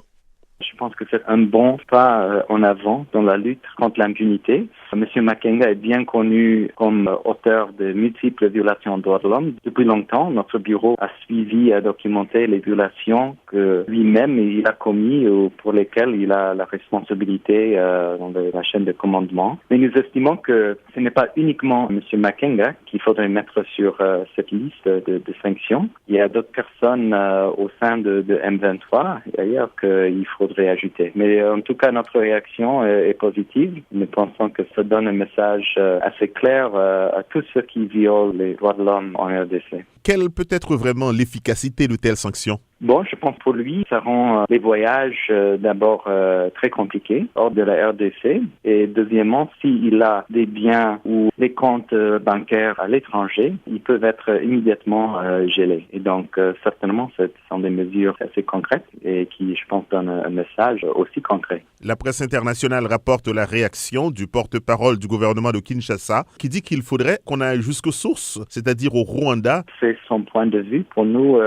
Je pense que c'est un bon pas en avant dans la lutte contre l'impunité. M. Makenga est bien connu comme auteur de multiples violations des droits de l'homme. Depuis longtemps, notre bureau a suivi et documenté les violations que lui-même il a commises ou pour lesquelles il a la responsabilité dans la chaîne de commandement. Mais nous estimons que ce n'est pas uniquement M. Makenga qu'il faudrait mettre sur cette liste de sanctions. Il y a d'autres personnes au sein de M23 d'ailleurs qu'il faudrait ajouter. Mais en tout cas, notre réaction est positive. Nous pensons que ça donne un message assez clair à tous ceux qui violent les droits de l'homme en RDC. Quelle peut être vraiment l'efficacité de telles sanctions? Bon, je pense pour lui, ça rend les voyages d'abord très compliqués hors de la RDC. Et deuxièmement, s'il a des biens ou des comptes bancaires à l'étranger, ils peuvent être immédiatement gelés. Et donc, certainement, ce sont des mesures assez concrètes et qui, je pense, donnent un message aussi concret. La presse internationale rapporte la réaction du porte-parole du gouvernement de Kinshasa qui dit qu'il faudrait qu'on aille jusqu'aux sources, c'est-à-dire au Rwanda. C'est son point de vue. Pour nous,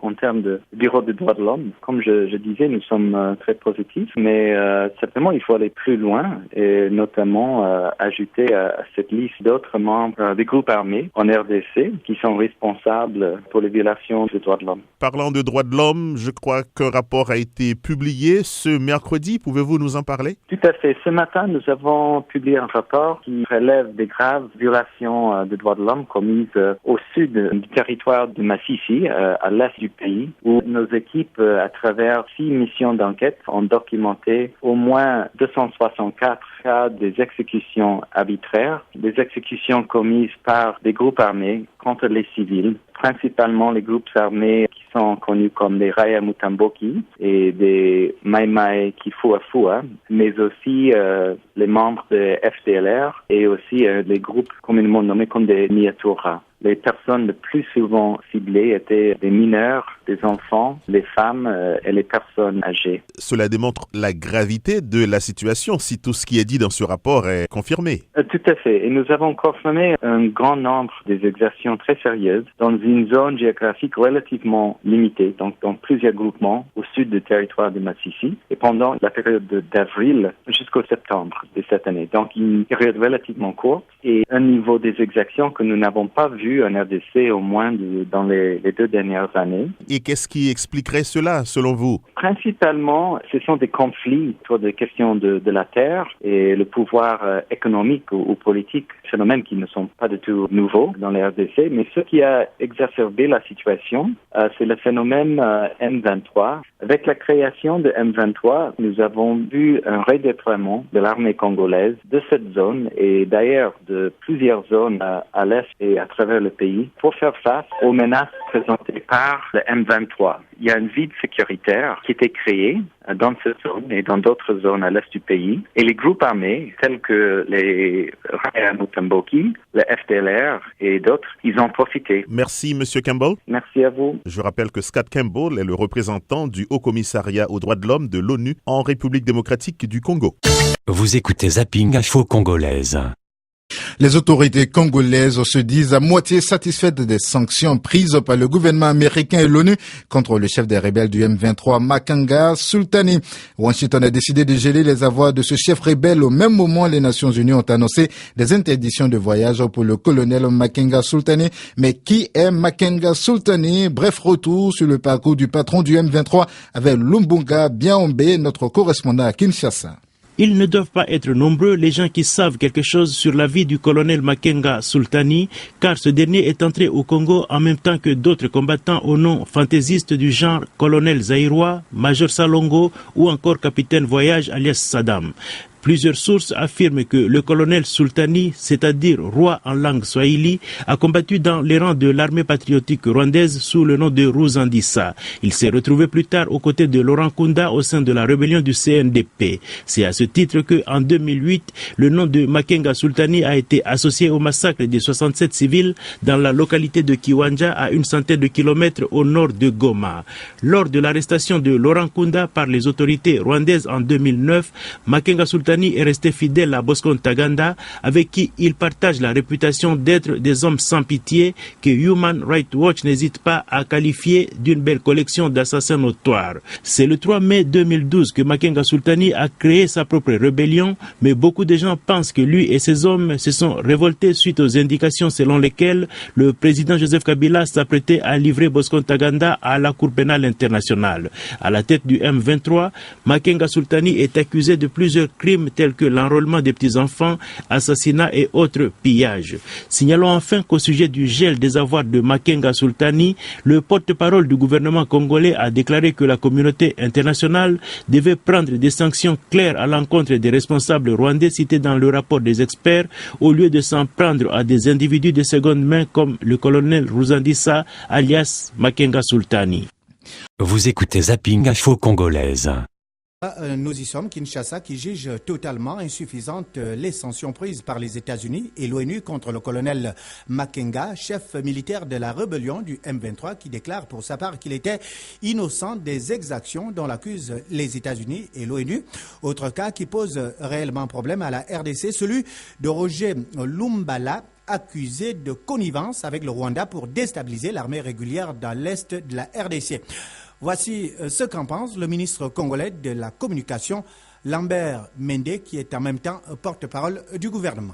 en termes de Bureau des droits de l'homme, comme je disais, nous sommes très positifs, mais certainement il faut aller plus loin et notamment ajouter à cette liste d'autres membres des groupes armés en RDC qui sont responsables pour les violations des droits de l'homme. Parlant de droits de l'homme, je crois qu'un rapport a été publié ce mercredi. Pouvez-vous nous en parler? Tout à fait. Ce matin, nous avons publié un rapport qui relève des graves violations des droits de l'homme commises au sud du territoire de Massissi, à l'est du pays, où nos équipes, à travers 6 missions d'enquête, ont documenté au moins 264 cas des exécutions arbitraires, des exécutions commises par des groupes armés contre les civils, principalement les groupes armés qui sont connus comme les Raya Mutamboki et des Mai Mai Kifua, mais aussi les membres de FDLR et aussi les groupes communément nommés comme des Niatura. Les personnes les plus souvent ciblées étaient des mineurs, des enfants, les femmes et les personnes âgées. Cela démontre la gravité de la situation si tout ce qui est dit dans ce rapport est confirmé. Tout à fait. Et nous avons confirmé un grand nombre des exactions très sérieuses dans une zone géographique relativement limitée, donc dans plusieurs groupements au sud du territoire de Massissi, et pendant la période d'avril jusqu'au septembre de cette année. Donc une période relativement courte et un niveau des exactions que nous n'avons pas vu en RDC au moins dans les 2 dernières années. Et qu'est-ce qui expliquerait cela, selon vous? Principalement, ce sont des conflits autour des questions de la terre et le pouvoir économique ou politique, phénomènes qui ne sont pas du tout nouveaux dans les RDC, mais ce qui a exacerbé la situation, c'est le phénomène M23. Avec la création de M23, nous avons vu un redéploiement de l'armée congolaise de cette zone et d'ailleurs de plusieurs zones à l'est et à travers le pays pour faire face aux menaces présentées par le M23. Il y a un vide sécuritaire qui était créé dans cette zone et dans d'autres zones à l'est du pays. Et les groupes armés, tels que les Raya Mutamboki, le FDLR et d'autres, ils ont profité. Merci, M. Campbell. Merci à vous. Je rappelle que Scott Campbell est le représentant du Haut-Commissariat aux droits de l'homme de l'ONU en République démocratique du Congo. Vous écoutez Zapping Info Congolaise. Les autorités congolaises se disent à moitié satisfaites des sanctions prises par le gouvernement américain et l'ONU contre le chef des rebelles du M23, Makenga Sultani. Washington a décidé de geler les avoirs de ce chef rebelle. Au même moment, les Nations Unies ont annoncé des interdictions de voyage pour le colonel Makenga Sultani. Mais qui est Makenga Sultani? Bref, retour sur le parcours du patron du M23 avec Lumbunga Biaombe, notre correspondant à Kinshasa. Ils ne doivent pas être nombreux les gens qui savent quelque chose sur la vie du colonel Makenga Sultani, car ce dernier est entré au Congo en même temps que d'autres combattants au nom fantaisiste du genre colonel Zaïrois, Major Salongo ou encore capitaine Voyage alias Saddam. Plusieurs sources affirment que le colonel Sultani, c'est-à-dire roi en langue swahili, a combattu dans les rangs de l'armée patriotique rwandaise sous le nom de Ruzandisa. Il s'est retrouvé plus tard aux côtés de Laurent Kunda au sein de la rébellion du CNDP. C'est à ce titre que, en 2008, le nom de Makenga Sultani a été associé au massacre des 67 civils dans la localité de Kiwanja, à une centaine de kilomètres au nord de Goma. Lors de l'arrestation de Laurent Kunda par les autorités rwandaises en 2009, Makenga Sultani Sultani est resté fidèle à Bosco Ntaganda, avec qui il partage la réputation d'être des hommes sans pitié que Human Rights Watch n'hésite pas à qualifier d'une belle collection d'assassins notoires. C'est le 3 mai 2012 que Makenga Sultani a créé sa propre rébellion, mais beaucoup de gens pensent que lui et ses hommes se sont révoltés suite aux indications selon lesquelles le président Joseph Kabila s'apprêtait à livrer Bosco Ntaganda à la Cour pénale internationale. À la tête du M23, Makenga Sultani est accusé de plusieurs crimes tels que l'enrôlement des petits-enfants, assassinats et autres pillages. Signalons enfin qu'au sujet du gel des avoirs de Makenga Sultani, le porte-parole du gouvernement congolais a déclaré que la communauté internationale devait prendre des sanctions claires à l'encontre des responsables rwandais cités dans le rapport des experts, au lieu de s'en prendre à des individus de seconde main comme le colonel Ruzandissa alias Makenga Sultani. Vous écoutez Zapping Info Congolaise. Nous y sommes, Kinshasa, qui juge totalement insuffisantes les sanctions prises par les États-Unis et l'ONU contre le colonel Makenga, chef militaire de la rébellion du M23, qui déclare pour sa part qu'il était innocent des exactions dont l'accusent les États-Unis et l'ONU. Autre cas qui pose réellement problème à la RDC, celui de Roger Lumbala, accusé de connivence avec le Rwanda pour déstabiliser l'armée régulière dans l'est de la RDC. Voici ce qu'en pense le ministre congolais de la Communication, Lambert Mende, qui est en même temps porte-parole du gouvernement.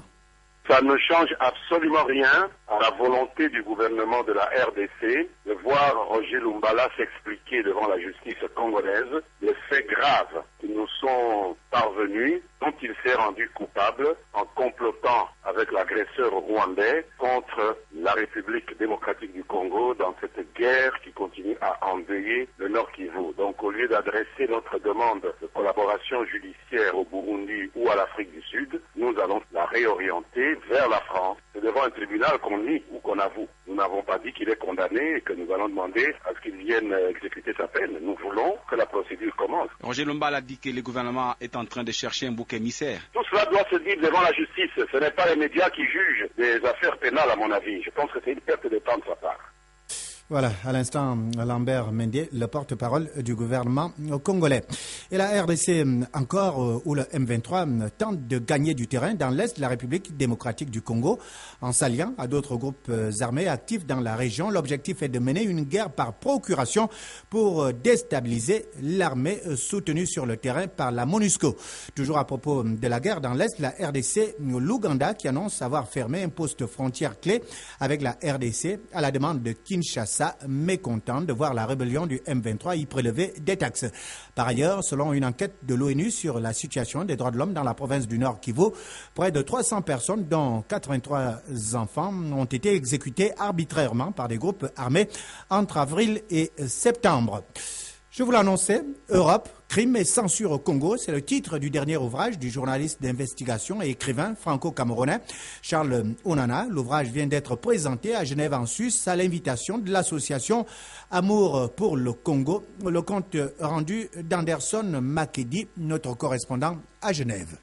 Ça ne change absolument rien à la volonté du gouvernement de la RDC de voir Roger Lumbala s'expliquer devant la justice congolaise des faits graves qui nous sont parvenus, dont il s'est rendu coupable en complotant avec l'agresseur rwandais contre la République démocratique du Congo dans cette guerre qui continue à endeuiller le Nord Kivu. Donc au lieu d'adresser notre demande de collaboration judiciaire au Burundi ou à l'Afrique du Sud, nous allons la réorienter vers la France. C'est devant un tribunal qu'on nie ou qu'on avoue. Nous n'avons pas dit qu'il est condamné et que nous allons demander à ce qu'il vienne exécuter sa peine. Nous voulons que la procédure commence. Roger Lumbala a dit que le gouvernement est en train de chercher un bouc émissaire. Tout cela doit se dire devant la justice. Ce n'est pas les médias qui jugent des affaires pénales, à mon avis. Je pense que c'est une perte de temps de sa part. Voilà, à l'instant, Lambert Mende, le porte-parole du gouvernement congolais. Et la RDC encore, où le M23 tente de gagner du terrain dans l'est de la République démocratique du Congo, en s'alliant à d'autres groupes armés actifs dans la région. L'objectif est de mener une guerre par procuration pour déstabiliser l'armée soutenue sur le terrain par la MONUSCO. Toujours à propos de la guerre dans l'est, la RDC, l'Ouganda qui annonce avoir fermé un poste frontière clé avec la RDC à la demande de Kinshasa, mécontent de voir la rébellion du M23 y prélever des taxes. Par ailleurs, selon une enquête de l'ONU sur la situation des droits de l'homme dans la province du Nord Kivu, près de 300 personnes, dont 83 enfants, ont été exécutées arbitrairement par des groupes armés entre avril et septembre. Je vous l'annonçais, Europe, crime et censure au Congo, c'est le titre du dernier ouvrage du journaliste d'investigation et écrivain franco-camerounais Charles Onana. L'ouvrage vient d'être présenté à Genève en Suisse à l'invitation de l'association Amour pour le Congo. Le compte rendu d'Anderson Makedi, notre correspondant à Genève.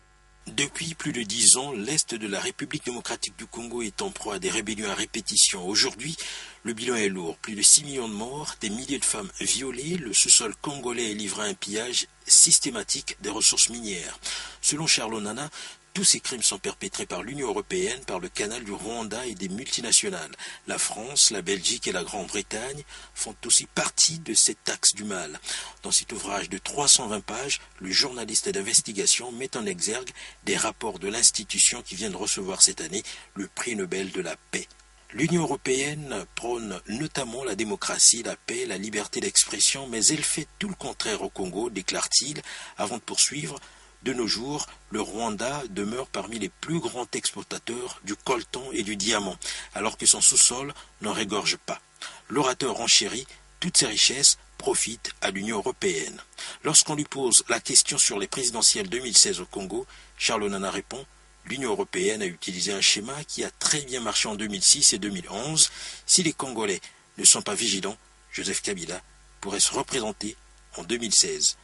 Depuis plus de 10 ans, l'Est de la République démocratique du Congo est en proie à des rébellions à répétition. Aujourd'hui, le bilan est lourd. Plus de 6 millions de morts, des milliers de femmes violées, le sous-sol congolais est livré à un pillage systématique des ressources minières. Selon Charles Onana, tous ces crimes sont perpétrés par l'Union européenne, par le canal du Rwanda et des multinationales. La France, la Belgique et la Grande-Bretagne font aussi partie de cet axe du mal. Dans cet ouvrage de 320 pages, le journaliste d'investigation met en exergue des rapports de l'institution qui vient de recevoir cette année le prix Nobel de la paix. L'Union européenne prône notamment la démocratie, la paix, la liberté d'expression, mais elle fait tout le contraire au Congo, déclare-t-il, avant de poursuivre. De nos jours, le Rwanda demeure parmi les plus grands exportateurs du coltan et du diamant, alors que son sous-sol n'en régorge pas. L'orateur renchérit, toutes ces richesses profitent à l'Union européenne. Lorsqu'on lui pose la question sur les présidentielles 2016 au Congo, Charles Onana répond « L'Union européenne a utilisé un schéma qui a très bien marché en 2006 et 2011. Si les Congolais ne sont pas vigilants, Joseph Kabila pourrait se représenter en 2016. »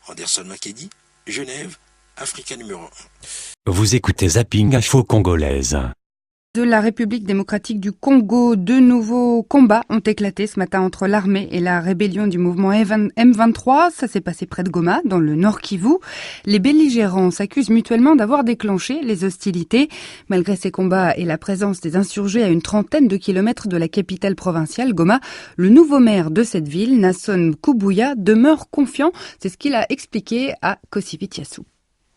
Anderson Makedi, Genève, Africa numéro 1. Vous écoutez Zapping Info Congolaise. De la République démocratique du Congo, de nouveaux combats ont éclaté ce matin entre l'armée et la rébellion du mouvement M23. Ça s'est passé près de Goma, dans le Nord Kivu. Les belligérants s'accusent mutuellement d'avoir déclenché les hostilités. Malgré ces combats et la présence des insurgés à une trentaine de kilomètres de la capitale provinciale, Goma, le nouveau maire de cette ville, Nasson Kubuya, demeure confiant. C'est ce qu'il a expliqué à Kosivi Tiassou.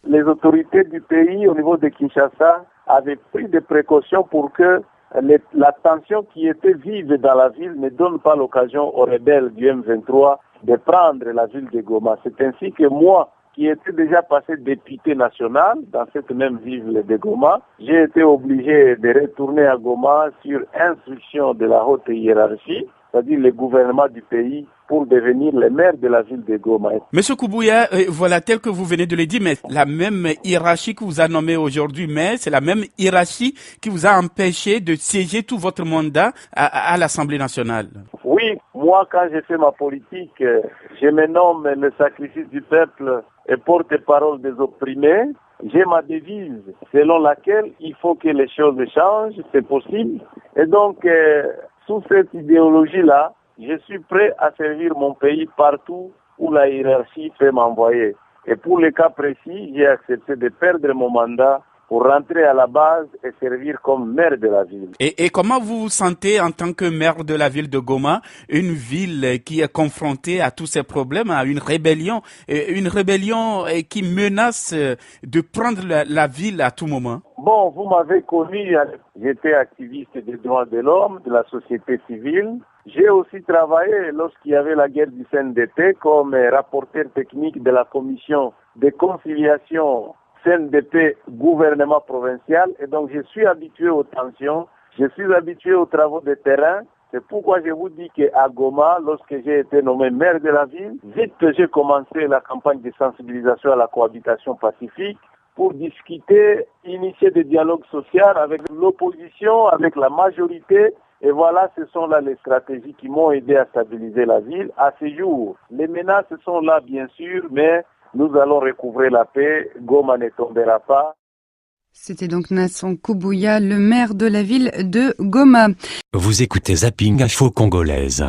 Les autorités du pays, au niveau de Kinshasa, avaient pris des précautions pour que la tension qui était vive dans la ville ne donne pas l'occasion aux rebelles du M23 de prendre la ville de Goma. C'est ainsi que moi, qui étais déjà passé député national dans cette même ville de Goma, j'ai été obligé de retourner à Goma sur instruction de la haute hiérarchie, c'est-à-dire le gouvernement du pays, pour devenir le maire de la ville de Goma. Monsieur Kubuya, voilà, tel que vous venez de le dire, mais la même hiérarchie qui vous a nommé aujourd'hui maire, c'est la même hiérarchie qui vous a empêché de siéger tout votre mandat à l'Assemblée nationale. Oui, moi quand j'ai fait ma politique, je me nomme le sacrifice du peuple et porte-parole des opprimés. J'ai ma devise selon laquelle il faut que les choses changent, c'est possible. Et donc, sous cette idéologie-là, je suis prêt à servir mon pays partout où la hiérarchie peut m'envoyer. Et pour le cas précis, j'ai accepté de perdre mon mandat pour rentrer à la base et servir comme maire de la ville. Et comment vous vous sentez en tant que maire de la ville de Goma, une ville qui est confrontée à tous ces problèmes, à une rébellion qui menace de prendre la ville à tout moment? Bon, vous m'avez connu, j'étais activiste des droits de l'homme, de la société civile. J'ai aussi travaillé lorsqu'il y avait la guerre du CNDP comme rapporteur technique de la commission de conciliation CNDP gouvernement provincial, et donc je suis habitué aux tensions, je suis habitué aux travaux de terrain. C'est pourquoi je vous dis qu'à Goma, lorsque j'ai été nommé maire de la ville, vite j'ai commencé la campagne de sensibilisation à la cohabitation pacifique pour discuter, initier des dialogues sociaux avec l'opposition, avec la majorité. Et voilà, ce sont là les stratégies qui m'ont aidé à stabiliser la ville. À ce jour, les menaces sont là bien sûr, mais nous allons recouvrer la paix. Goma ne tombera pas. C'était donc Nasson Kubuya, le maire de la ville de Goma. Vous écoutez Zapping Info Congolaise.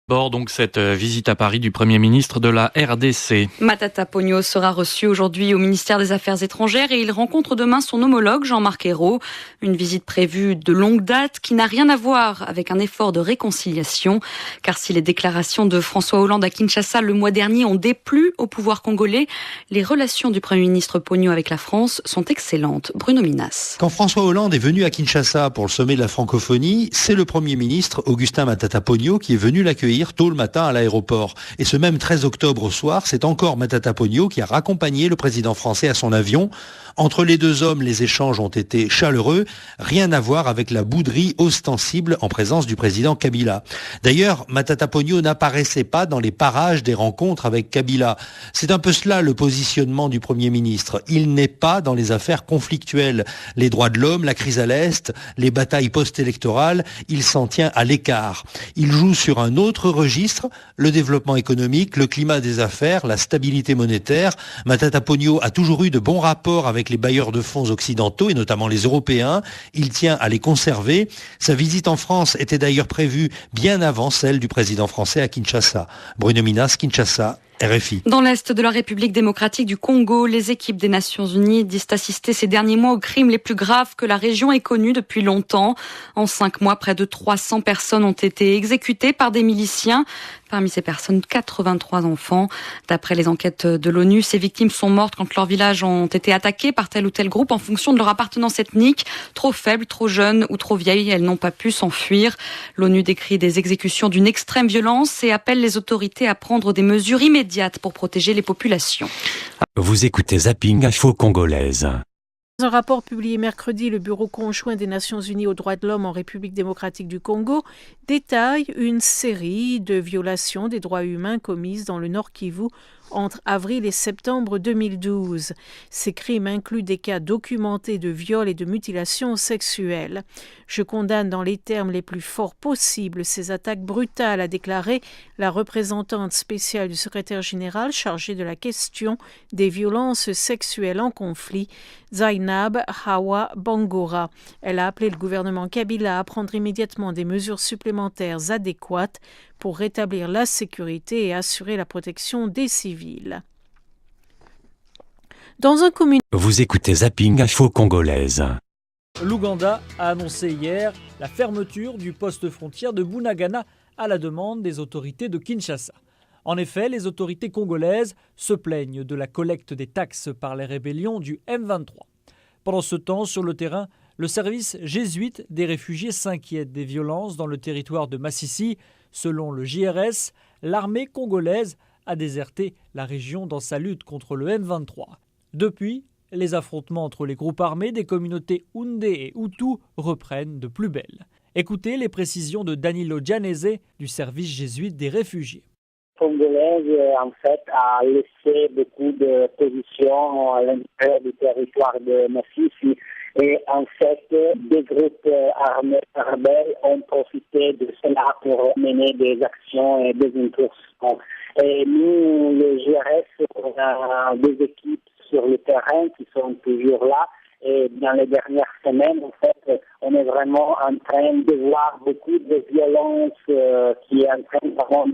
Bord donc cette visite à Paris du Premier ministre de la RDC. Matata Ponyo sera reçu aujourd'hui au ministère des Affaires étrangères et il rencontre demain son homologue Jean-Marc Ayrault. Une visite prévue de longue date qui n'a rien à voir avec un effort de réconciliation. Car si les déclarations de François Hollande à Kinshasa le mois dernier ont déplu au pouvoir congolais, les relations du Premier ministre Ponyo avec la France sont excellentes. Bruno Minas. Quand François Hollande est venu à Kinshasa pour le sommet de la francophonie, c'est le Premier ministre Augustin Matata Ponyo qui est venu l'accueillir tôt le matin à l'aéroport. Et ce même 13 octobre au soir, c'est encore Matata Ponyo qui a raccompagné le président français à son avion. Entre les deux hommes, les échanges ont été chaleureux, rien à voir avec la bouderie ostensible en présence du président Kabila. D'ailleurs, Matata Ponyo n'apparaissait pas dans les parages des rencontres avec Kabila. C'est un peu cela le positionnement du Premier ministre. Il n'est pas dans les affaires conflictuelles. Les droits de l'homme, la crise à l'Est, les batailles post-électorales, il s'en tient à l'écart. Il joue sur un autre registre, le développement économique, le climat des affaires, la stabilité monétaire. Matata Ponyo a toujours eu de bons rapports avec les bailleurs de fonds occidentaux et notamment les Européens. Il tient à les conserver. Sa visite en France était d'ailleurs prévue bien avant celle du président français à Kinshasa. Bruno Minas, Kinshasa, RFI. Dans l'est de la République démocratique du Congo, les équipes des Nations Unies disent assister ces derniers mois aux crimes les plus graves que la région ait connus depuis longtemps. En 5 mois, près de 300 personnes ont été exécutées par des miliciens. Parmi ces personnes, 83 enfants. D'après les enquêtes de l'ONU, ces victimes sont mortes quand leurs villages ont été attaqués par tel ou tel groupe en fonction de leur appartenance ethnique. Trop faibles, trop jeunes ou trop vieilles, elles n'ont pas pu s'enfuir. L'ONU décrit des exécutions d'une extrême violence et appelle les autorités à prendre des mesures immédiates pour protéger les populations. Vous écoutez Zapping Info Congolaise. Dans un rapport publié mercredi, le Bureau conjoint des Nations Unies aux droits de l'homme en République démocratique du Congo détaille une série de violations des droits humains commises dans le Nord Kivu entre avril et septembre 2012. Ces crimes incluent des cas documentés de viol et de mutilation sexuelle. Je condamne dans les termes les plus forts possibles ces attaques brutales, a déclaré la représentante spéciale du secrétaire général chargée de la question des violences sexuelles en conflit, Zainab Hawa Bangora. Elle a appelé le gouvernement kabila à prendre immédiatement des mesures supplémentaires adéquates pour rétablir la sécurité et assurer la protection des civils. Dans un communiqué. Vous écoutez Zapping Info Congolaise. L'Ouganda a annoncé hier la fermeture du poste frontière de Bunagana à la demande des autorités de Kinshasa. En effet, les autorités congolaises se plaignent de la collecte des taxes par les rébellions du M23. Pendant ce temps, sur le terrain, le service jésuite des réfugiés s'inquiète des violences dans le territoire de Massissi. Selon le JRS, l'armée congolaise a déserté la région dans sa lutte contre le M23. Depuis, les affrontements entre les groupes armés des communautés Houndé et Hutu reprennent de plus belle. Écoutez les précisions de Danilo Gianese du service jésuite des réfugiés. Congolaise, en fait, a laissé beaucoup de positions à l'intérieur du territoire de Massissi. Et en fait, des groupes armés rebelles ont profité de cela pour mener des actions et des incursions. Et nous, le GRS, on a des équipes sur le terrain qui sont toujours là. Et dans les dernières semaines, en fait, on est vraiment en train de voir beaucoup de violences qui est en train vraiment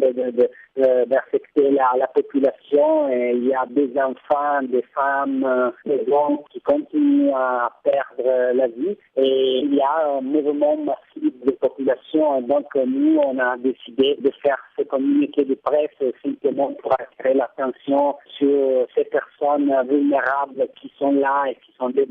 d'affecter la population. Et il y a des enfants, des femmes, des hommes qui continuent à perdre la vie. Et il y a un mouvement massif de population. Donc nous, on a décidé de faire ce communiqué de presse simplement pour attirer l'attention sur ces personnes vulnérables qui sont là et qui sont des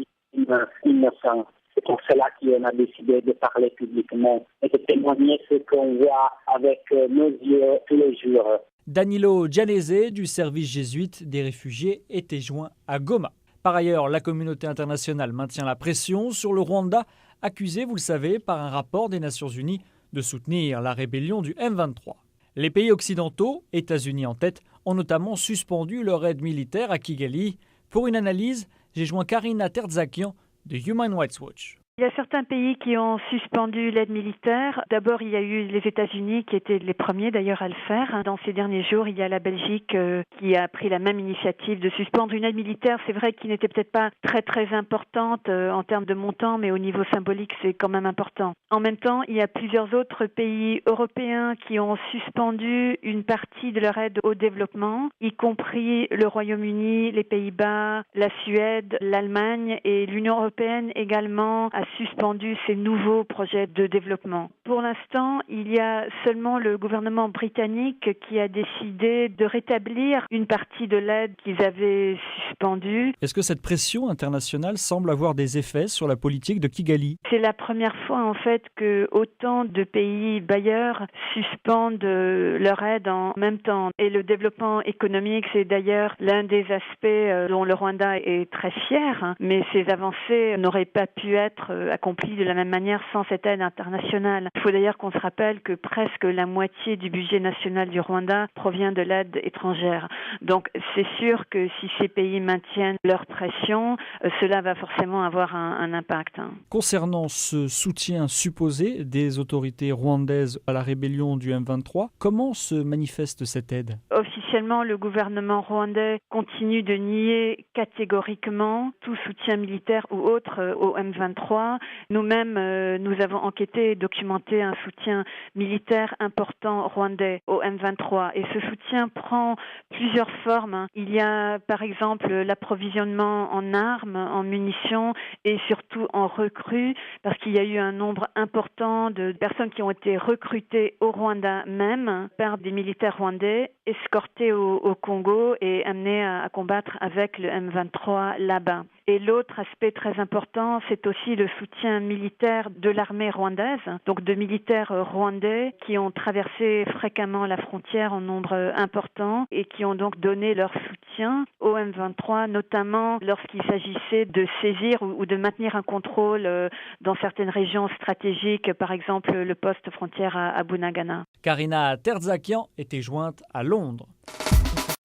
innocents. C'est pour cela qu'on a décidé de parler publiquement et de témoigner ce qu'on voit avec nos yeux tous les jours. Danilo Gianese du service jésuite des réfugiés était joint à Goma. Par ailleurs, la communauté internationale maintient la pression sur le Rwanda, accusé, vous le savez, par un rapport des Nations Unies de soutenir la rébellion du M23. Les pays occidentaux, États-Unis en tête, ont notamment suspendu leur aide militaire à Kigali. Pour une analyse, j'ai joint Karina Tertzakian de Human Rights Watch. Il y a certains pays qui ont suspendu l'aide militaire. D'abord, il y a eu les États-Unis qui étaient les premiers d'ailleurs à le faire. Dans ces derniers jours, il y a la Belgique qui a pris la même initiative de suspendre une aide militaire. C'est vrai qu'il n'était peut-être pas très importante en termes de montant, mais au niveau symbolique, c'est quand même important. En même temps, il y a plusieurs autres pays européens qui ont suspendu une partie de leur aide au développement, y compris le Royaume-Uni, les Pays-Bas, la Suède, l'Allemagne et l'Union européenne également a suspendu ces nouveaux projets de développement. Pour l'instant, il y a seulement le gouvernement britannique qui a décidé de rétablir une partie de l'aide qu'ils avaient suspendue. Est-ce que cette pression internationale semble avoir des effets sur la politique de Kigali ? C'est la première fois en fait que autant de pays bailleurs suspendent leur aide en même temps. Et le développement économique, c'est d'ailleurs l'un des aspects dont le Rwanda est très fier, mais ces avancées n'auraient pas pu être accompli de la même manière sans cette aide internationale. Il faut d'ailleurs qu'on se rappelle que presque la moitié du budget national du Rwanda provient de l'aide étrangère. Donc c'est sûr que si ces pays maintiennent leur pression, cela va forcément avoir un impact. Concernant ce soutien supposé des autorités rwandaises à la rébellion du M23, comment se manifeste cette aide ? Officiellement, le gouvernement rwandais continue de nier catégoriquement tout soutien militaire ou autre au M23. Nous-mêmes, nous avons enquêté et documenté un soutien militaire important rwandais au M23. Et ce soutien prend plusieurs formes. Il y a par exemple l'approvisionnement en armes, en munitions et surtout en recrues, parce qu'il y a eu un nombre important de personnes qui ont été recrutées au Rwanda même par des militaires rwandais, escortées au Congo et amenées à combattre avec le M23 là-bas. Et l'autre aspect très important, c'est aussi le soutien militaire de l'armée rwandaise, donc de militaires rwandais qui ont traversé fréquemment la frontière en nombre important et qui ont donc donné leur soutien au M23, notamment lorsqu'il s'agissait de saisir ou de maintenir un contrôle dans certaines régions stratégiques, par exemple le poste frontière à Bunagana. Karina Tertzakian était jointe à Londres.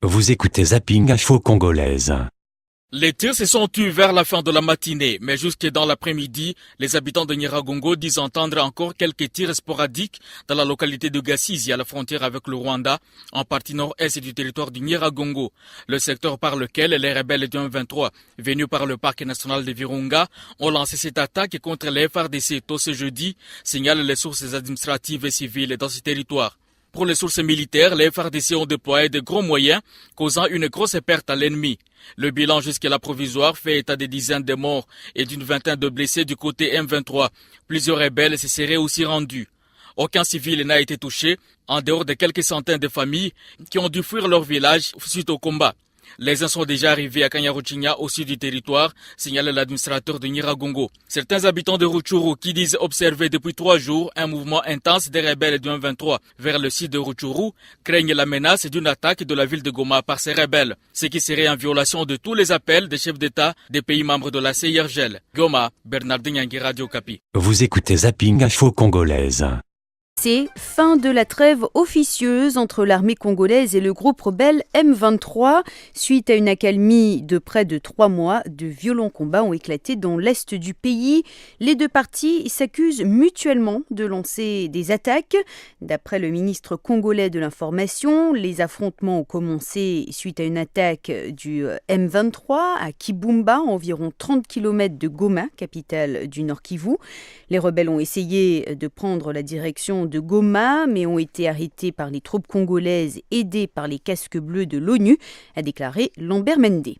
Vous écoutez Zapping Info Congolaise. Les tirs se sont tus vers la fin de la matinée, mais jusque dans l'après-midi, les habitants de Nyiragongo disent entendre encore quelques tirs sporadiques dans la localité de Gassizi, à la frontière avec le Rwanda, en partie nord-est du territoire du Nyiragongo, le secteur par lequel les rebelles du M23, venus par le parc national de Virunga, ont lancé cette attaque contre les FARDC tôt ce jeudi, signalent les sources administratives et civiles dans ce territoire. Pour les sources militaires, les FARDC ont déployé de gros moyens, causant une grosse perte à l'ennemi. Le bilan jusqu'à provisoire fait état de dizaines de morts et d'une vingtaine de blessés du côté M23. Plusieurs rebelles se seraient aussi rendus. Aucun civil n'a été touché, en dehors de quelques centaines de familles qui ont dû fuir leur village suite au combat. Les uns sont déjà arrivés à Kanyaruchinya, au sud du territoire, signale l'administrateur de Nyiragongo. Certains habitants de Rutshuru qui disent observer depuis 3 jours un mouvement intense des rebelles du M23 vers le site de Rutshuru craignent la menace d'une attaque de la ville de Goma par ces rebelles, ce qui serait en violation de tous les appels des chefs d'État des pays membres de la CIRGL. Goma, Bernardin Yangi, Radio Okapi. Vous écoutez Zapping Info Congolaise. C'est fin de la trêve officieuse entre l'armée congolaise et le groupe rebelle M23. Suite à une accalmie de près de 3 mois, de violents combats ont éclaté dans l'est du pays. Les deux parties s'accusent mutuellement de lancer des attaques. D'après le ministre congolais de l'information, les affrontements ont commencé suite à une attaque du M23 à Kibumba, environ 30 km de Goma, capitale du Nord Kivu. Les rebelles ont essayé de prendre la direction de Goma, mais ont été arrêtés par les troupes congolaises aidées par les casques bleus de l'ONU, a déclaré Lambert Mende.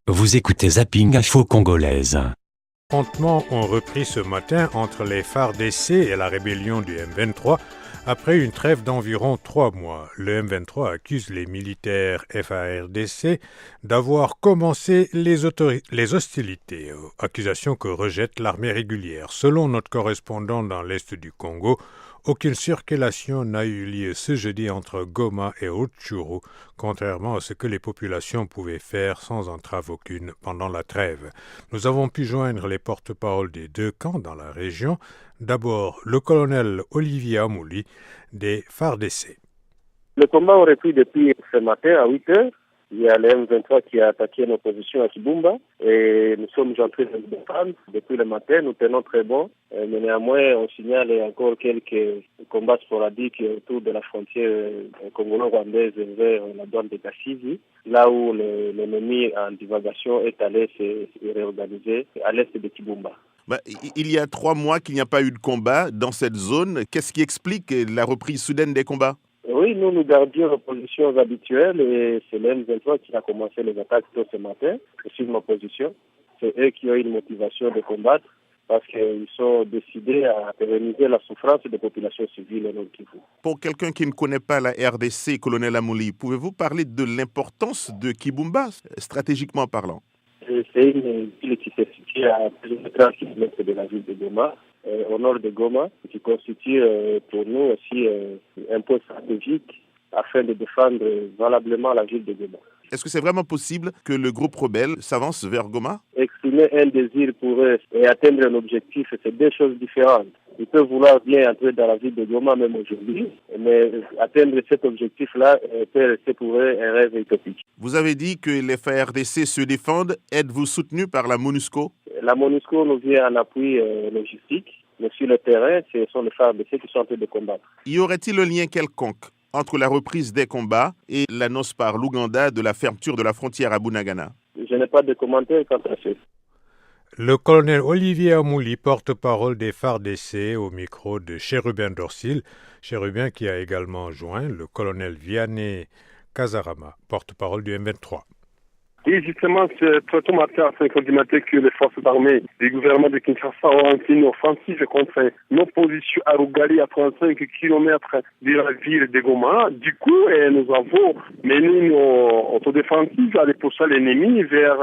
Vous écoutez Zapping Info Congolaise. Les affrontements ont repris ce matin entre les FARDC et la rébellion du M23 après une trêve d'environ 3 mois. Le M23 accuse les militaires FARDC d'avoir commencé les hostilités, accusation que rejette l'armée régulière. Selon notre correspondant dans l'est du Congo, aucune circulation n'a eu lieu ce jeudi entre Goma et Rutshuru, contrairement à ce que les populations pouvaient faire sans entrave aucune pendant la trêve. Nous avons pu joindre les porte-paroles des deux camps dans la région. D'abord, le colonel Olivier Amouli des FARDC. Le combat aurait pris depuis ce matin à 8 heures. Il y a le M23 qui a attaqué nos positions à Kibumba et nous sommes en train de nous défendre depuis le matin. Nous tenons très bon, mais néanmoins on signale encore quelques combats sporadiques autour de la frontière congolo-rwandaise vers la douane de Gassizi, là où l'ennemi en divagation est allé se réorganiser à l'est de Kibumba. Il y a 3 mois qu'il n'y a pas eu de combat dans cette zone. Qu'est-ce qui explique la reprise soudaine des combats ? Oui, nous gardions nos positions habituelles et c'est le M23 qui a commencé les attaques tôt ce matin sur nos positions. C'est eux qui ont eu une motivation de combattre parce qu'ils sont décidés à pérenniser la souffrance des populations civiles au Nord Kivu. Pour quelqu'un qui ne connaît pas la RDC, colonel Amouli, pouvez-vous parler de l'importance de Kibumba, stratégiquement parlant ? C'est une ville qui se situe à plus de 30 km de la ville de Goma, au nord de Goma, qui constitue pour nous aussi un point stratégique afin de défendre valablement la ville de Goma. Est-ce que c'est vraiment possible que le groupe rebelle s'avance vers Goma ? Exprimer un désir pour eux et atteindre un objectif, c'est 2 choses différentes. Ils peuvent vouloir bien entrer dans la ville de Goma même aujourd'hui, mais atteindre cet objectif-là peut rester pour eux un rêve utopique. Vous avez dit que les FARDC se défendent. Êtes-vous soutenu par la MONUSCO ? La MONUSCO nous vient en appui logistique, mais sur le terrain, ce sont les FARDC qui sont en train de combattre. Y aurait-il un lien quelconque entre la reprise des combats et l'annonce par l'Ouganda de la fermeture de la frontière à Bunagana ? Je n'ai pas de commentaires quant à ça. Le colonel Olivier Amouli, porte-parole des FARDC, au micro de Chérubin Dorsil. Chérubin qui a également joint le colonel Vianney Kazarama, porte-parole du M23. Et justement, c'est très matin à 5 h du matin que les forces armées du gouvernement de Kinshasa ont lancé une offensive contre nos positions à Rugali, à 35 km de la ville de Goma. Du coup, nous avons mené une autodéfensive à pousser l'ennemi vers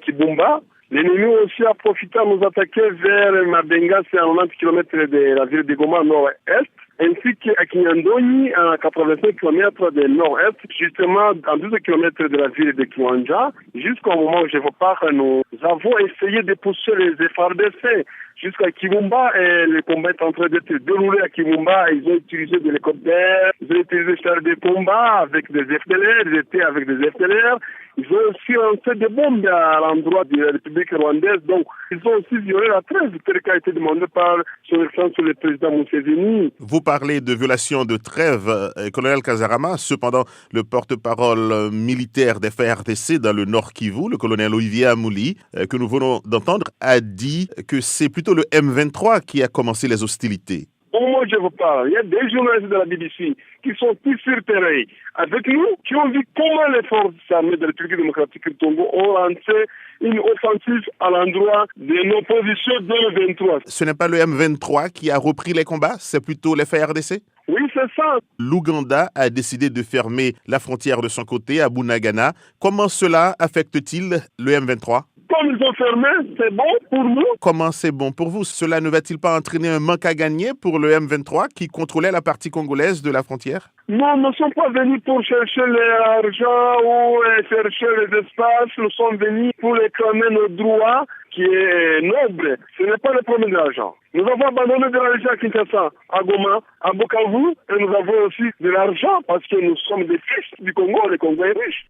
Kibumba. L'ennemi aussi a profité à nous attaquer vers Mabenga, c'est à 90 km de la ville de Goma nord-est, ainsi qu'à Kinyandoni, à 85 km de nord-est, justement à 12 km de la ville de Kiwanja. Jusqu'au moment où je vous parle, nous avons essayé de pousser les FARDC jusqu'à Kibumba et le combat est en train d'être déroulé à Kibumba. Ils ont utilisé des hélicoptères, Ils ont utilisé chars de combat avec des FDLR, ils étaient avec des FDLR. Ils ont aussi lancé des bombes à l'endroit de la République rwandaise. Donc, ils ont aussi violé la trêve, tel qu'a été demandé par son excellence le président Museveni. Vous parlez de violation de trêve, colonel Kazarama. Cependant, le porte-parole militaire des FARDC dans le Nord Kivu, le colonel Olivier Amouli, que nous venons d'entendre, a dit que c'est plutôt le M23 qui a commencé les hostilités. Au moment où je vous parle, il y a des journalistes de la BBC qui sont tous sur le terrain avec nous, qui ont vu comment les forces armées de la République démocratique du Congo ont lancé une offensive à l'endroit de nos positions de M23. Ce n'est pas le M23 qui a repris les combats, c'est plutôt les FARDC? Oui, c'est ça. L'Ouganda a décidé de fermer la frontière de son côté à Bunagana. Comment cela affecte-t-il le M23? Comme ils ont fermé, c'est bon pour nous. Comment c'est bon pour vous? Cela ne va-t-il pas entraîner un manque à gagner pour le M23 qui contrôlait la partie congolaise de la frontière? Non, nous ne sommes pas venus pour chercher l'argent ou chercher les espaces. Nous sommes venus pour réclamer nos droits qui est noble. Ce n'est pas le problème de l'argent. Nous avons abandonné de l'argent à Kinshasa, à Goma, à Bukavu, et nous avons aussi de l'argent parce que nous sommes des fils du Congo. Le Congo est riche.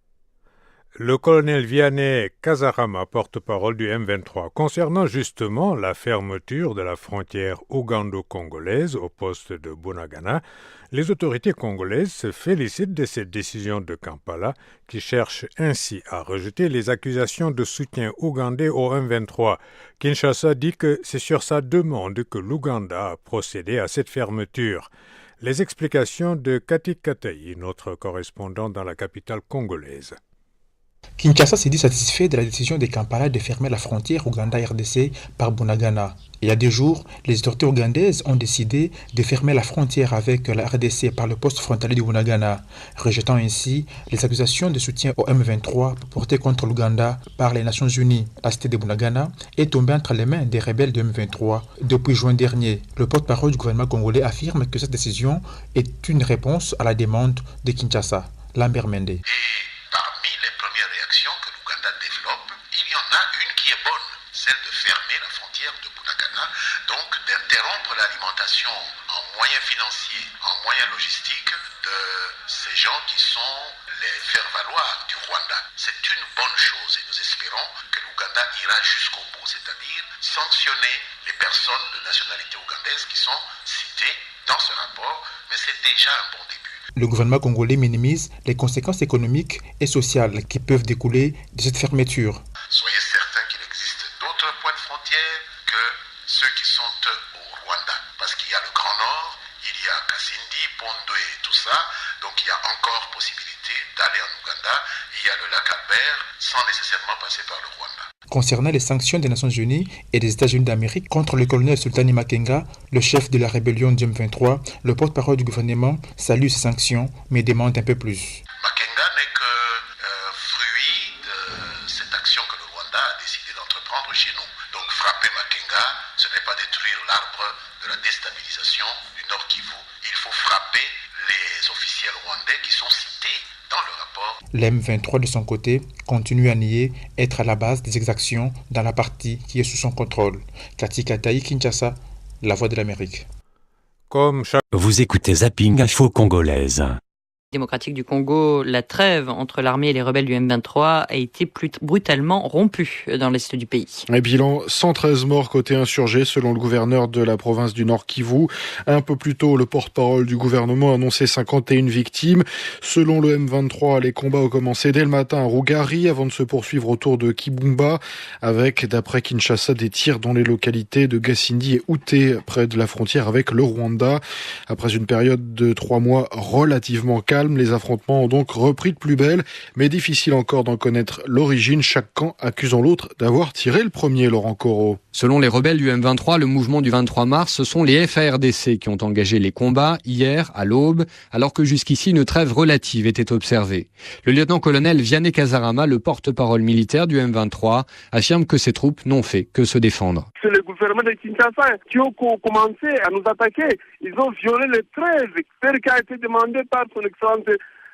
Le colonel Vianney Kazarama, porte-parole du M23, concernant justement la fermeture de la frontière ougando-congolaise au poste de Bunagana, les autorités congolaises se félicitent de cette décision de Kampala qui cherche ainsi à rejeter les accusations de soutien ougandais au M23. Kinshasa dit que c'est sur sa demande que l'Ouganda a procédé à cette fermeture. Les explications de Cathy Katayi, notre correspondant dans la capitale congolaise. Kinshasa s'est dit satisfait de la décision de Kampala de fermer la frontière Ouganda-RDC par Bunagana. Il y a 2 jours, les autorités ougandaises ont décidé de fermer la frontière avec la RDC par le poste frontalier de Bunagana, rejetant ainsi les accusations de soutien au M23 portées contre l'Ouganda par les Nations Unies. La cité de Bunagana est tombée entre les mains des rebelles de M23 depuis juin dernier. Le porte-parole du gouvernement congolais affirme que cette décision est une réponse à la demande de Kinshasa. Lambert Mende. En moyens financiers, en moyens logistiques de ces gens qui sont les faire-valoir du Rwanda. C'est une bonne chose et nous espérons que l'Ouganda ira jusqu'au bout, c'est-à-dire sanctionner les personnes de nationalité ougandaise qui sont citées dans ce rapport, mais c'est déjà un bon début. Le gouvernement congolais minimise les conséquences économiques et sociales qui peuvent découler de cette fermeture. Soyez certains qu'il existe d'autres points de frontière que ceux qui sont au Rwanda. Parce qu'il y a le Grand Nord, il y a Kasindi, Pondo et tout ça. Donc il y a encore possibilité d'aller en Ouganda. Il y a le lac Albert sans nécessairement passer par le Rwanda. Concernant les sanctions des Nations Unies et des États-Unis d'Amérique contre le colonel Sultani Makenga, le chef de la rébellion du M23, le porte-parole du gouvernement salue ces sanctions mais demande un peu plus. Makenga n'est que fruit de cette action que le Rwanda a décidé d'entreprendre chez nous. Donc frapper Makenga, ce n'est pas détruire l'arbre de la déstabilisation du Nord Kivu. Il faut frapper les officiels rwandais qui sont cités dans le rapport. L'M23 de son côté continue à nier être à la base des exactions dans la partie qui est sous son contrôle. Cathy Katayi, Kinshasa, La Voix de l'Amérique. Vous écoutez Zapping Info Congolaise. Démocratique du Congo, la trêve entre l'armée et les rebelles du M23 a été plus brutalement rompue dans l'est du pays. Un bilan 113 morts côté insurgés selon le gouverneur de la province du Nord Kivu. Un peu plus tôt, le porte-parole du gouvernement a annoncé 51 victimes. Selon le M23, les combats ont commencé dès le matin à Rougari avant de se poursuivre autour de Kibumba avec, d'après Kinshasa, des tirs dans les localités de Gassindi et Outé près de la frontière avec le Rwanda. Après une période de 3 mois relativement calme, les affrontements ont donc repris de plus belle, mais difficile encore d'en connaître l'origine, chaque camp accusant l'autre d'avoir tiré le premier, Laurent Corot. Selon les rebelles du M23, le mouvement du 23 mars, ce sont les FARDC qui ont engagé les combats hier, à l'aube, alors que jusqu'ici une trêve relative était observée. Le lieutenant-colonel Vianney Kazarama, le porte-parole militaire du M23, affirme que ses troupes n'ont fait que se défendre. C'est le gouvernement de Kinshasa qui ont commencé à nous attaquer. Ils ont violé les trêves, tel qu'a été demandé par son excellence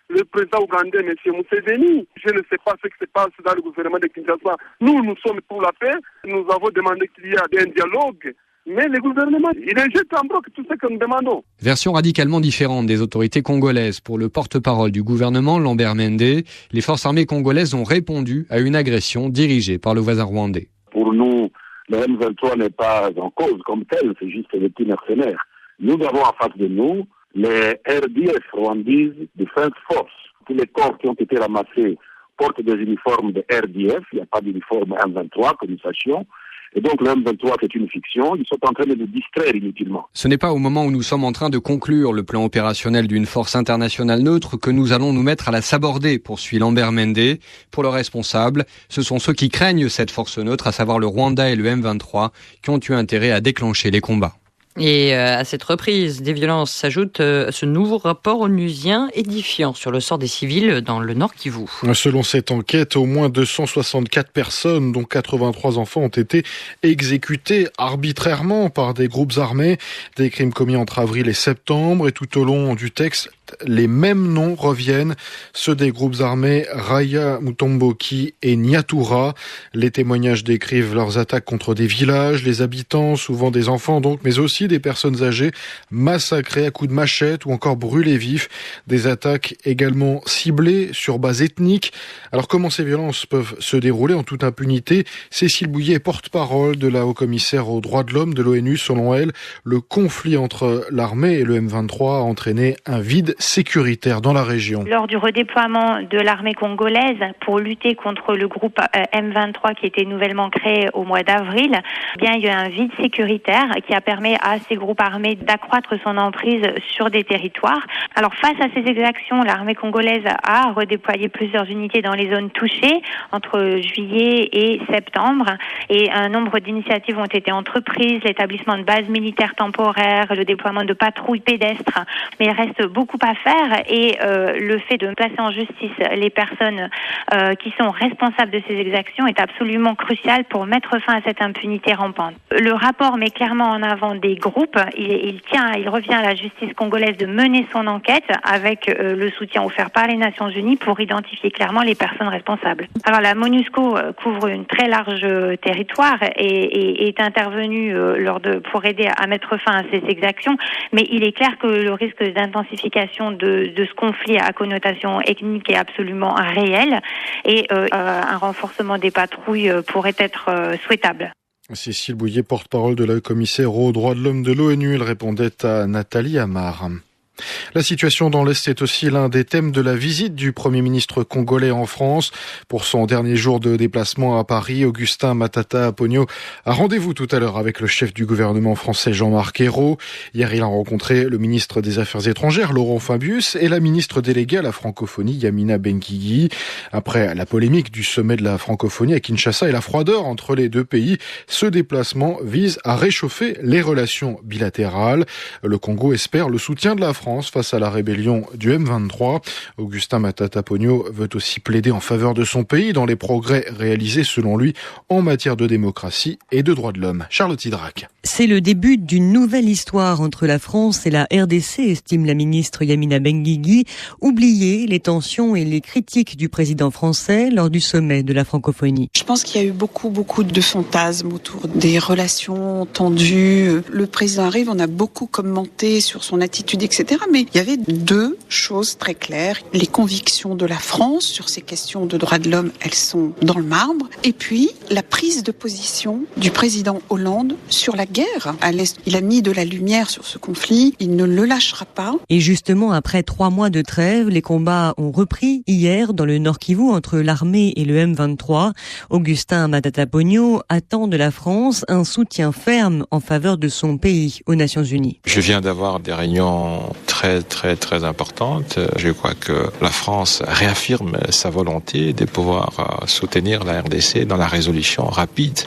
le président ougandais, M. Museveni. Je ne sais pas ce qui se passe dans le gouvernement de Kinshasa. Nous sommes pour la paix. Nous avons demandé qu'il y ait un dialogue Mais le gouvernement, il rejette en bloc tout ce que nous demandons. Version radicalement différente des autorités congolaises. Pour le porte-parole du gouvernement, Lambert Mende, les forces armées congolaises ont répondu à une agression dirigée par le voisin rwandais. Pour nous, le M23 n'est pas en cause comme tel, c'est juste des petits mercenaires. Nous avons en face de nous les RDF, Rwandese Defense Force. Tous les corps qui ont été ramassés portent des uniformes de RDF, il n'y a pas d'uniforme M23 que nous sachions. Et donc le M23 c'est une fiction, ils sont en train de nous distraire inutilement. Ce n'est pas au moment où nous sommes en train de conclure le plan opérationnel d'une force internationale neutre que nous allons nous mettre à la saborder, poursuit Lambert Mende. Pour le responsable, ce sont ceux qui craignent cette force neutre, à savoir le Rwanda et le M23, qui ont eu intérêt à déclencher les combats. Et à cette reprise des violences s'ajoute ce nouveau rapport onusien édifiant sur le sort des civils dans le Nord Kivu. Selon cette enquête, au moins 264 personnes, dont 83 enfants, ont été exécutées arbitrairement par des groupes armés. Des crimes commis entre avril et septembre. Et tout au long du texte, les mêmes noms reviennent, ceux des groupes armés Raya Mutomboki et Nyatura. Les témoignages décrivent leurs attaques contre des villages, les habitants, souvent des enfants donc, mais aussi des personnes âgées, massacrées à coups de machette ou encore brûlées vifs. Des attaques également ciblées sur base ethnique. Alors comment ces violences peuvent se dérouler en toute impunité? Cécile Bouillet, porte-parole de la haut-commissaire aux droits de l'homme de l'ONU. Selon elle, le conflit entre l'armée et le M23 a entraîné un vide sécuritaire dans la région. Lors du redéploiement de l'armée congolaise pour lutter contre le groupe M23 qui était nouvellement créé au mois d'avril, il y a eu un vide sécuritaire qui a permis à ces groupes armés d'accroître son emprise sur des territoires. Alors face à ces exactions, l'armée congolaise a redéployé plusieurs unités dans les zones touchées entre juillet et septembre et un nombre d'initiatives ont été entreprises, l'établissement de bases militaires temporaires, le déploiement de patrouilles pédestres, mais il reste beaucoup à faire et le fait de placer en justice les personnes qui sont responsables de ces exactions est absolument crucial pour mettre fin à cette impunité rampante. Le rapport met clairement en avant des groupes, il revient à la justice congolaise de mener son enquête avec le soutien offert par les Nations Unies pour identifier clairement les personnes responsables. Alors la MONUSCO couvre une très large territoire et est intervenue pour aider à mettre fin à ces exactions, mais il est clair que le risque d'intensification de ce conflit à connotation ethnique est absolument réel et un renforcement des patrouilles pourrait être souhaitable. Cécile Bouillet, porte-parole de la commissaire aux droits de l'homme de l'ONU, elle répondait à Nathalie Amar. La situation dans l'Est est aussi l'un des thèmes de la visite du Premier ministre congolais en France. Pour son dernier jour de déplacement à Paris, Augustin Matata Ponyo a rendez-vous tout à l'heure avec le chef du gouvernement français Jean-Marc Ayrault. Hier, il a rencontré le ministre des Affaires étrangères Laurent Fabius et la ministre déléguée à la francophonie Yamina Benguigui. Après la polémique du sommet de la francophonie à Kinshasa et la froideur entre les deux pays, ce déplacement vise à réchauffer les relations bilatérales. Le Congo espère le soutien de la France face à la rébellion du M23. Augustin Matata Ponyo veut aussi plaider en faveur de son pays dans les progrès réalisés selon lui en matière de démocratie et de droits de l'homme. Charlotte Hydrac. C'est le début d'une nouvelle histoire entre la France et la RDC, estime la ministre Yamina Benguigui. Oublier les tensions et les critiques du président français lors du sommet de la francophonie. Je pense qu'il y a eu beaucoup de fantasmes autour des relations tendues. Le président arrive, on a beaucoup commenté sur son attitude, etc. Mais il y avait deux choses très claires. Les convictions de la France sur ces questions de droits de l'homme, elles sont dans le marbre. Et puis, la prise de position du président Hollande sur la guerre à l'Est. Il a mis de la lumière sur ce conflit. Il ne le lâchera pas. Et justement, après 3 mois de trêve, les combats ont repris hier dans le Nord Kivu entre l'armée et le M23. Augustin Matata Ponyo attend de la France un soutien ferme en faveur de son pays aux Nations Unies. Je viens d'avoir des réunions très importante. Je crois que la France réaffirme sa volonté de pouvoir soutenir la RDC dans la résolution rapide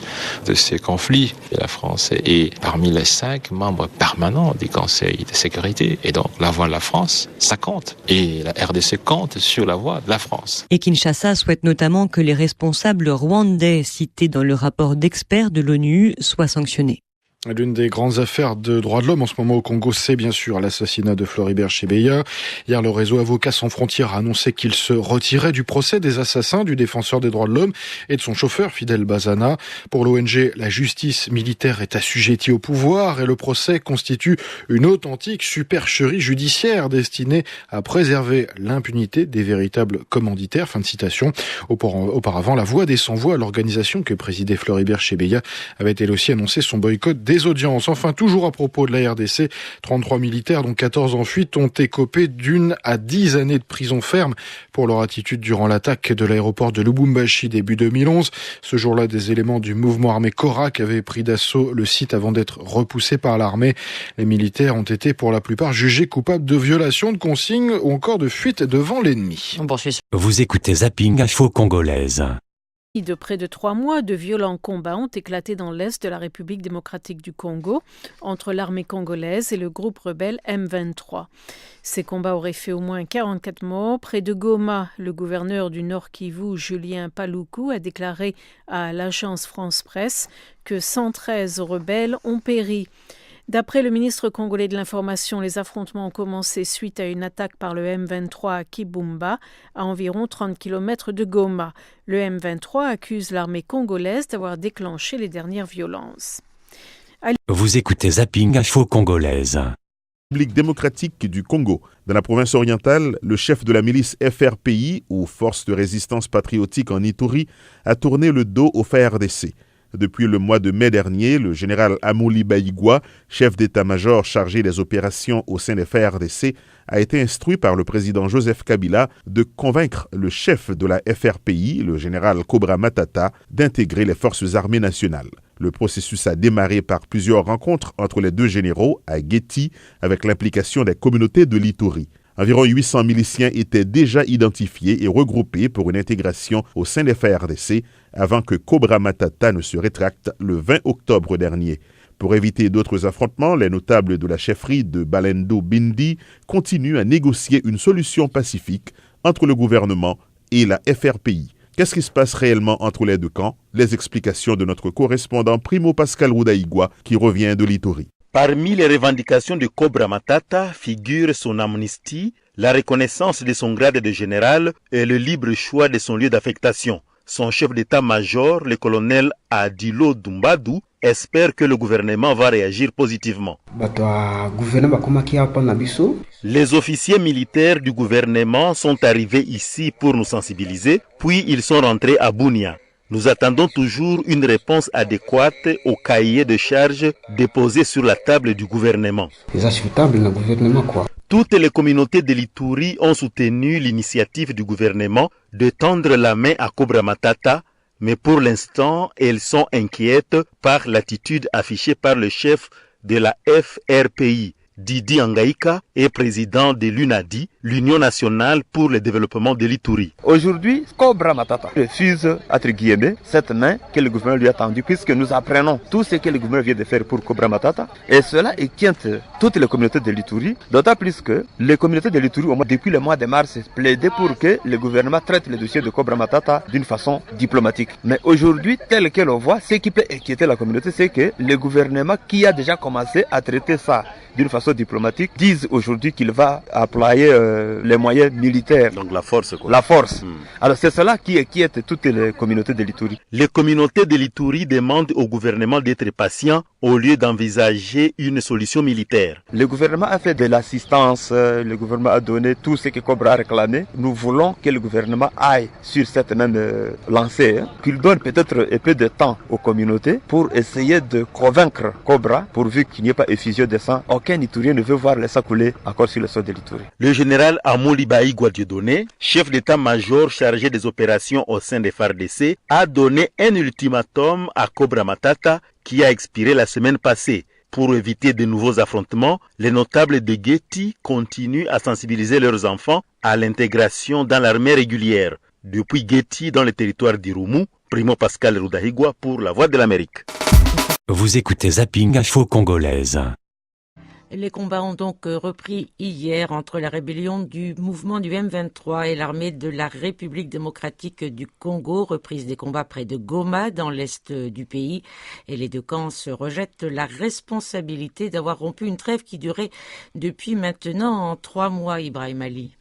de ces conflits. Et la France est parmi les 5 membres permanents du Conseil de sécurité. Et donc, la voix de la France, ça compte. Et la RDC compte sur la voix de la France. Et Kinshasa souhaite notamment que les responsables rwandais cités dans le rapport d'experts de l'ONU soient sanctionnés. L'une des grandes affaires de droits de l'homme en ce moment au Congo, c'est bien sûr l'assassinat de Floribert Chebeya. Hier, le réseau Avocats sans frontières a annoncé qu'il se retirait du procès des assassins du défenseur des droits de l'homme et de son chauffeur Fidel Bazana. Pour l'ONG, la justice militaire est assujettie au pouvoir et le procès constitue une authentique supercherie judiciaire destinée à préserver l'impunité des véritables commanditaires. Fin de citation. Auparavant, la Voix des sans-voix, l'organisation que présidait Floribert Chebeya, avait elle aussi annoncé son boycott des audiences. Enfin, toujours à propos de la RDC, 33 militaires, dont 14 en fuite, ont écopé d'1 à 10 années de prison ferme pour leur attitude durant l'attaque de l'aéroport de Lubumbashi début 2011. Ce jour-là, des éléments du mouvement armé Korak avaient pris d'assaut le site avant d'être repoussés par l'armée. Les militaires ont été pour la plupart jugés coupables de violation de consignes ou encore de fuite devant l'ennemi. Vous écoutez Zapping Info Congolaise. De près de 3 mois, de violents combats ont éclaté dans l'est de la République démocratique du Congo entre l'armée congolaise et le groupe rebelle M23. Ces combats auraient fait au moins 44 morts. Près de Goma, le gouverneur du Nord Kivu, Julien Paluku, a déclaré à l'agence France Presse que 113 rebelles ont péri. D'après le ministre congolais de l'Information, les affrontements ont commencé suite à une attaque par le M23 à Kibumba, à environ 30 km de Goma. Le M23 accuse l'armée congolaise d'avoir déclenché les dernières violences. Vous écoutez Zapping Info Congolaise. République démocratique du Congo. Dans la province orientale, le chef de la milice FRPI, ou Force de résistance patriotique en Ituri, a tourné le dos au FARDC. Depuis le mois de mai dernier, le général Amouli Baïgwa, chef d'état-major chargé des opérations au sein des FARDC, a été instruit par le président Joseph Kabila de convaincre le chef de la FRPI, le général Cobra Matata, d'intégrer les forces armées nationales. Le processus a démarré par plusieurs rencontres entre les deux généraux à Guéti, avec l'implication des communautés de l'Ituri. Environ 800 miliciens étaient déjà identifiés et regroupés pour une intégration au sein des FARDC avant que Cobra Matata ne se rétracte le 20 octobre dernier. Pour éviter d'autres affrontements, les notables de la chefferie de Balendo Bindi continuent à négocier une solution pacifique entre le gouvernement et la FRPI. Qu'est-ce qui se passe réellement entre les deux camps? Les explications de notre correspondant Primo Pascal Roudaïgwa qui revient de l'Ituri. Parmi les revendications de Cobra Matata figure son amnistie, la reconnaissance de son grade de général et le libre choix de son lieu d'affectation. Son chef d'état-major, le colonel Adilo Dumbadou, espère que le gouvernement va réagir positivement. Les officiers militaires du gouvernement sont arrivés ici pour nous sensibiliser, puis ils sont rentrés à Bunia. Nous attendons toujours une réponse adéquate au cahier de charges déposé sur la table du gouvernement. Toutes les communautés de l'Ituri ont soutenu l'initiative du gouvernement de tendre la main à Cobra Matata, mais pour l'instant, elles sont inquiètes par l'attitude affichée par le chef de la FRPI. Didi Angaïka est président de l'UNADI, l'Union nationale pour le développement de l'Ituri. Aujourd'hui, Cobra Matata refuse, entre guillemets, cette main que le gouvernement lui a tendue, puisque nous apprenons tout ce que le gouvernement vient de faire pour Cobra Matata, et cela inquiète toutes les communautés de l'Ituri, d'autant plus que les communautés de l'Ituri, depuis le mois de mars, plaidaient pour que le gouvernement traite le dossier de Cobra Matata d'une façon diplomatique. Mais aujourd'hui, tel que l'on voit, ce qui peut inquiéter la communauté, c'est que le gouvernement qui a déjà commencé à traiter ça d'une façon diplomatique, disent aujourd'hui qu'il va employer les moyens militaires. Donc la force quoi. La force. Alors c'est cela qui inquiète toutes les communautés de l'Ituri. Les communautés de l'Ituri demandent au gouvernement d'être patient au lieu d'envisager une solution militaire. Le gouvernement a fait de l'assistance, le gouvernement a donné tout ce que Cobra a réclamé. Nous voulons que le gouvernement aille sur cette même lancée, qu'il donne peut-être un peu de temps aux communautés pour essayer de convaincre Cobra, pourvu qu'il n'y ait pas effusion de sang. Aucun Iturien ne veut voir le sang couler encore sur le sol de l'Ituri. Le général Amouli Baïgwa Dieudonné, chef d'état-major chargé des opérations au sein des FARDC, a donné un ultimatum à Cobra Matata qui a expiré la semaine passée. Pour éviter de nouveaux affrontements, les notables de Guéti continuent à sensibiliser leurs enfants à l'intégration dans l'armée régulière. Depuis Guéti, dans le territoire d'Irumu, Primo Pascal Roudaïgwa pour La Voix de l'Amérique. Vous écoutez Zapping Info Congolaise. Les combats ont donc repris hier entre la rébellion du mouvement du M23 et l'armée de la République démocratique du Congo, reprise des combats près de Goma dans l'est du pays. Et les deux camps se rejettent la responsabilité d'avoir rompu une trêve qui durait depuis maintenant 3 mois, Ibrahim Ali.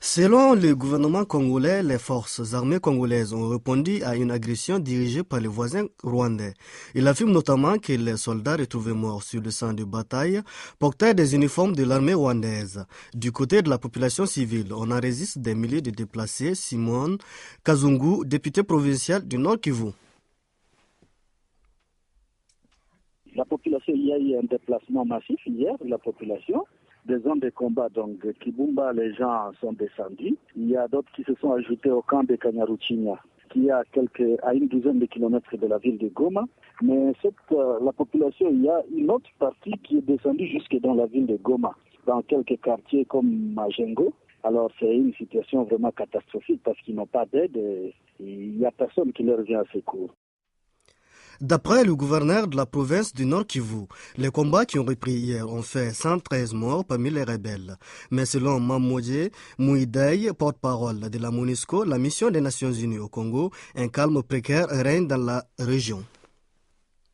Selon le gouvernement congolais, les forces armées congolaises ont répondu à une agression dirigée par les voisins rwandais. Il affirme notamment que les soldats retrouvés morts sur le champ de bataille portaient des uniformes de l'armée rwandaise. Du côté de la population civile, on enregistre des milliers de déplacés. Simone Kazungu, député provincial du Nord Kivu. La population, il y a eu un déplacement massif hier de la population. Des zones de combat, donc Kibumba, les gens sont descendus. Il y a d'autres qui se sont ajoutés au camp de Kanyaruchinya, qui est à une douzaine de kilomètres de la ville de Goma. Mais la population, il y a une autre partie qui est descendue jusque dans la ville de Goma, dans quelques quartiers comme Majengo. Alors c'est une situation vraiment catastrophique parce qu'ils n'ont pas d'aide et il n'y a personne qui leur vient à secours. D'après le gouverneur de la province du Nord Kivu, les combats qui ont repris hier ont fait 113 morts parmi les rebelles. Mais selon Mamodje Mouidei, porte-parole de la MONUSCO, la mission des Nations Unies au Congo, un calme précaire règne dans la région.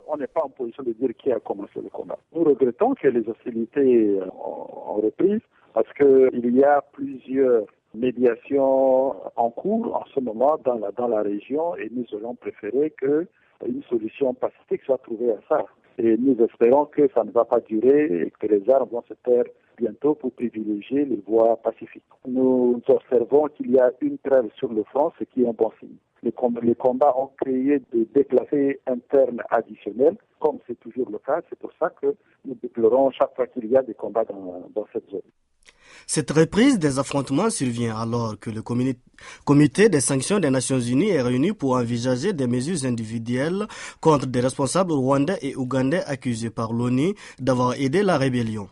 On n'est pas en position de dire qui a commencé le combat. Nous regrettons que les hostilités ont repris parce qu'il y a plusieurs médiations en cours en ce moment dans la région et nous aurions préféré que une solution pacifique soit trouvée à ça. Et nous espérons que ça ne va pas durer et que les armes vont se taire bientôt pour privilégier les voies pacifiques. Nous observons qu'il y a une trêve sur le front, ce qui est un bon signe. Les combats ont créé des déplacés internes additionnels, comme c'est toujours le cas. C'est pour ça que nous déplorons chaque fois qu'il y a des combats dans cette zone. Cette reprise des affrontements survient alors que le comité des sanctions des Nations Unies est réuni pour envisager des mesures individuelles contre des responsables rwandais et ougandais accusés par l'ONU d'avoir aidé la rébellion.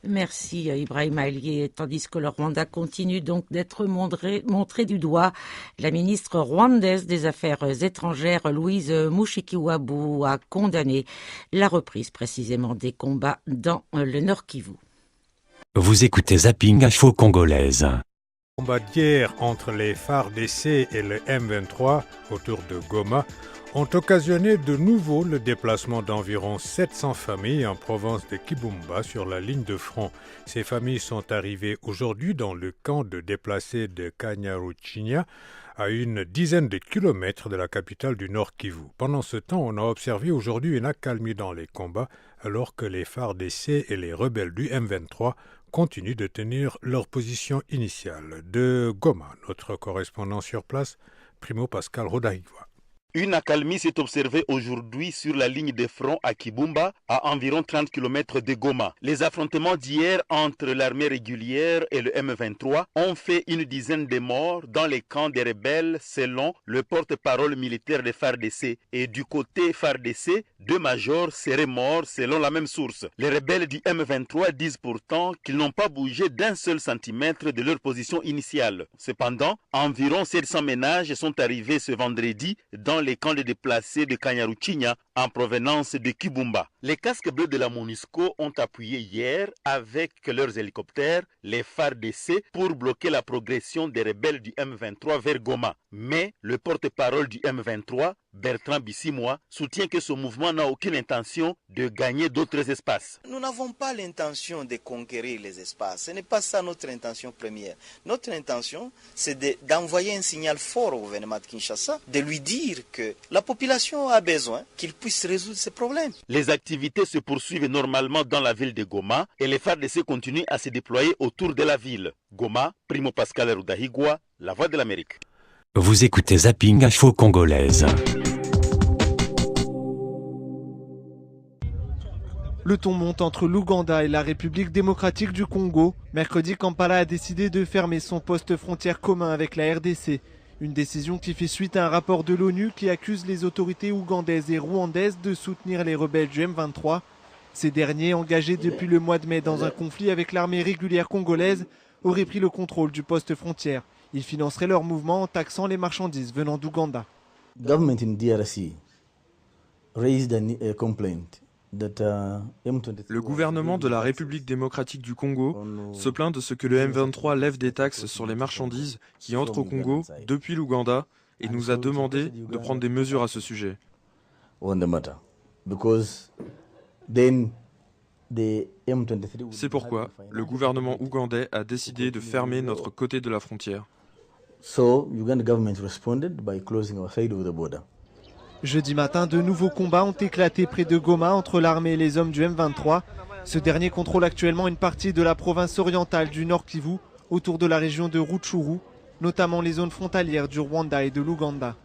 Merci Ibrahim Ali. Tandis que le Rwanda continue donc d'être montré du doigt, la ministre rwandaise des Affaires étrangères Louise Mushikiwabo a condamné la reprise précisément des combats dans le Nord Kivu. Vous écoutez Zapping Info Congolaise. Combat d'hier entre les FARDC et le M23 autour de Goma ont occasionné de nouveau le déplacement d'environ 700 familles en province de Kibumba sur la ligne de front. Ces familles sont arrivées aujourd'hui dans le camp de déplacés de Kanyaruchinya, à une dizaine de kilomètres de la capitale du Nord Kivu. Pendant ce temps, on a observé aujourd'hui une accalmie dans les combats, alors que les FARDC et les rebelles du M23 continuent de tenir leur position initiale. De Goma, notre correspondant sur place, Primo Pascal Rodahigwa. Une accalmie s'est observée aujourd'hui sur la ligne de front à Kibumba, à environ 30 km de Goma. Les affrontements d'hier entre l'armée régulière et le M23 ont fait une dizaine de morts dans les camps des rebelles, selon le porte-parole militaire des FARDC. Et du côté FARDC, 2 majors seraient morts selon la même source. Les rebelles du M23 disent pourtant qu'ils n'ont pas bougé d'un seul centimètre de leur position initiale. Cependant, environ 700 ménages sont arrivés ce vendredi dans les camps de déplacés de Kanyaruchinya en provenance de Kibumba. Les casques bleus de la MONUSCO ont appuyé hier avec leurs hélicoptères les FARDC pour bloquer la progression des rebelles du M23 vers Goma. Mais le porte-parole du M23, Bertrand Bissimois, soutient que ce mouvement n'a aucune intention de gagner d'autres espaces. Nous n'avons pas l'intention de conquérir les espaces. Ce n'est pas ça notre intention première. Notre intention, c'est d'envoyer un signal fort au gouvernement de Kinshasa, de lui dire que la population a besoin qu'il puisse résoudre ces problèmes. Les activités se poursuivent normalement dans la ville de Goma et les FARDC continuent à se déployer autour de la ville. Goma, Primo Pascal Rodahigwa, La Voix de l'Amérique. Vous écoutez Zapping Info Congolaise. Le ton monte entre l'Ouganda et la République démocratique du Congo. Mercredi, Kampala a décidé de fermer son poste frontière commun avec la RDC. Une décision qui fait suite à un rapport de l'ONU qui accuse les autorités ougandaises et rwandaises de soutenir les rebelles du M23. Ces derniers, engagés depuis le mois de mai dans un conflit avec l'armée régulière congolaise, auraient pris le contrôle du poste frontière. Ils financeraient leur mouvement en taxant les marchandises venant d'Ouganda. Government in DRC raised a complaint Le gouvernement de la République démocratique du Congo se plaint de ce que le M23 lève des taxes sur les marchandises qui entrent au Congo depuis l'Ouganda et nous a demandé de prendre des mesures à ce sujet. C'est pourquoi le gouvernement ougandais a décidé de fermer notre côté de la frontière. Jeudi matin, de nouveaux combats ont éclaté près de Goma entre l'armée et les hommes du M23. Ce dernier contrôle actuellement une partie de la province orientale du Nord Kivu, autour de la région de Rutshuru, notamment les zones frontalières du Rwanda et de l'Ouganda.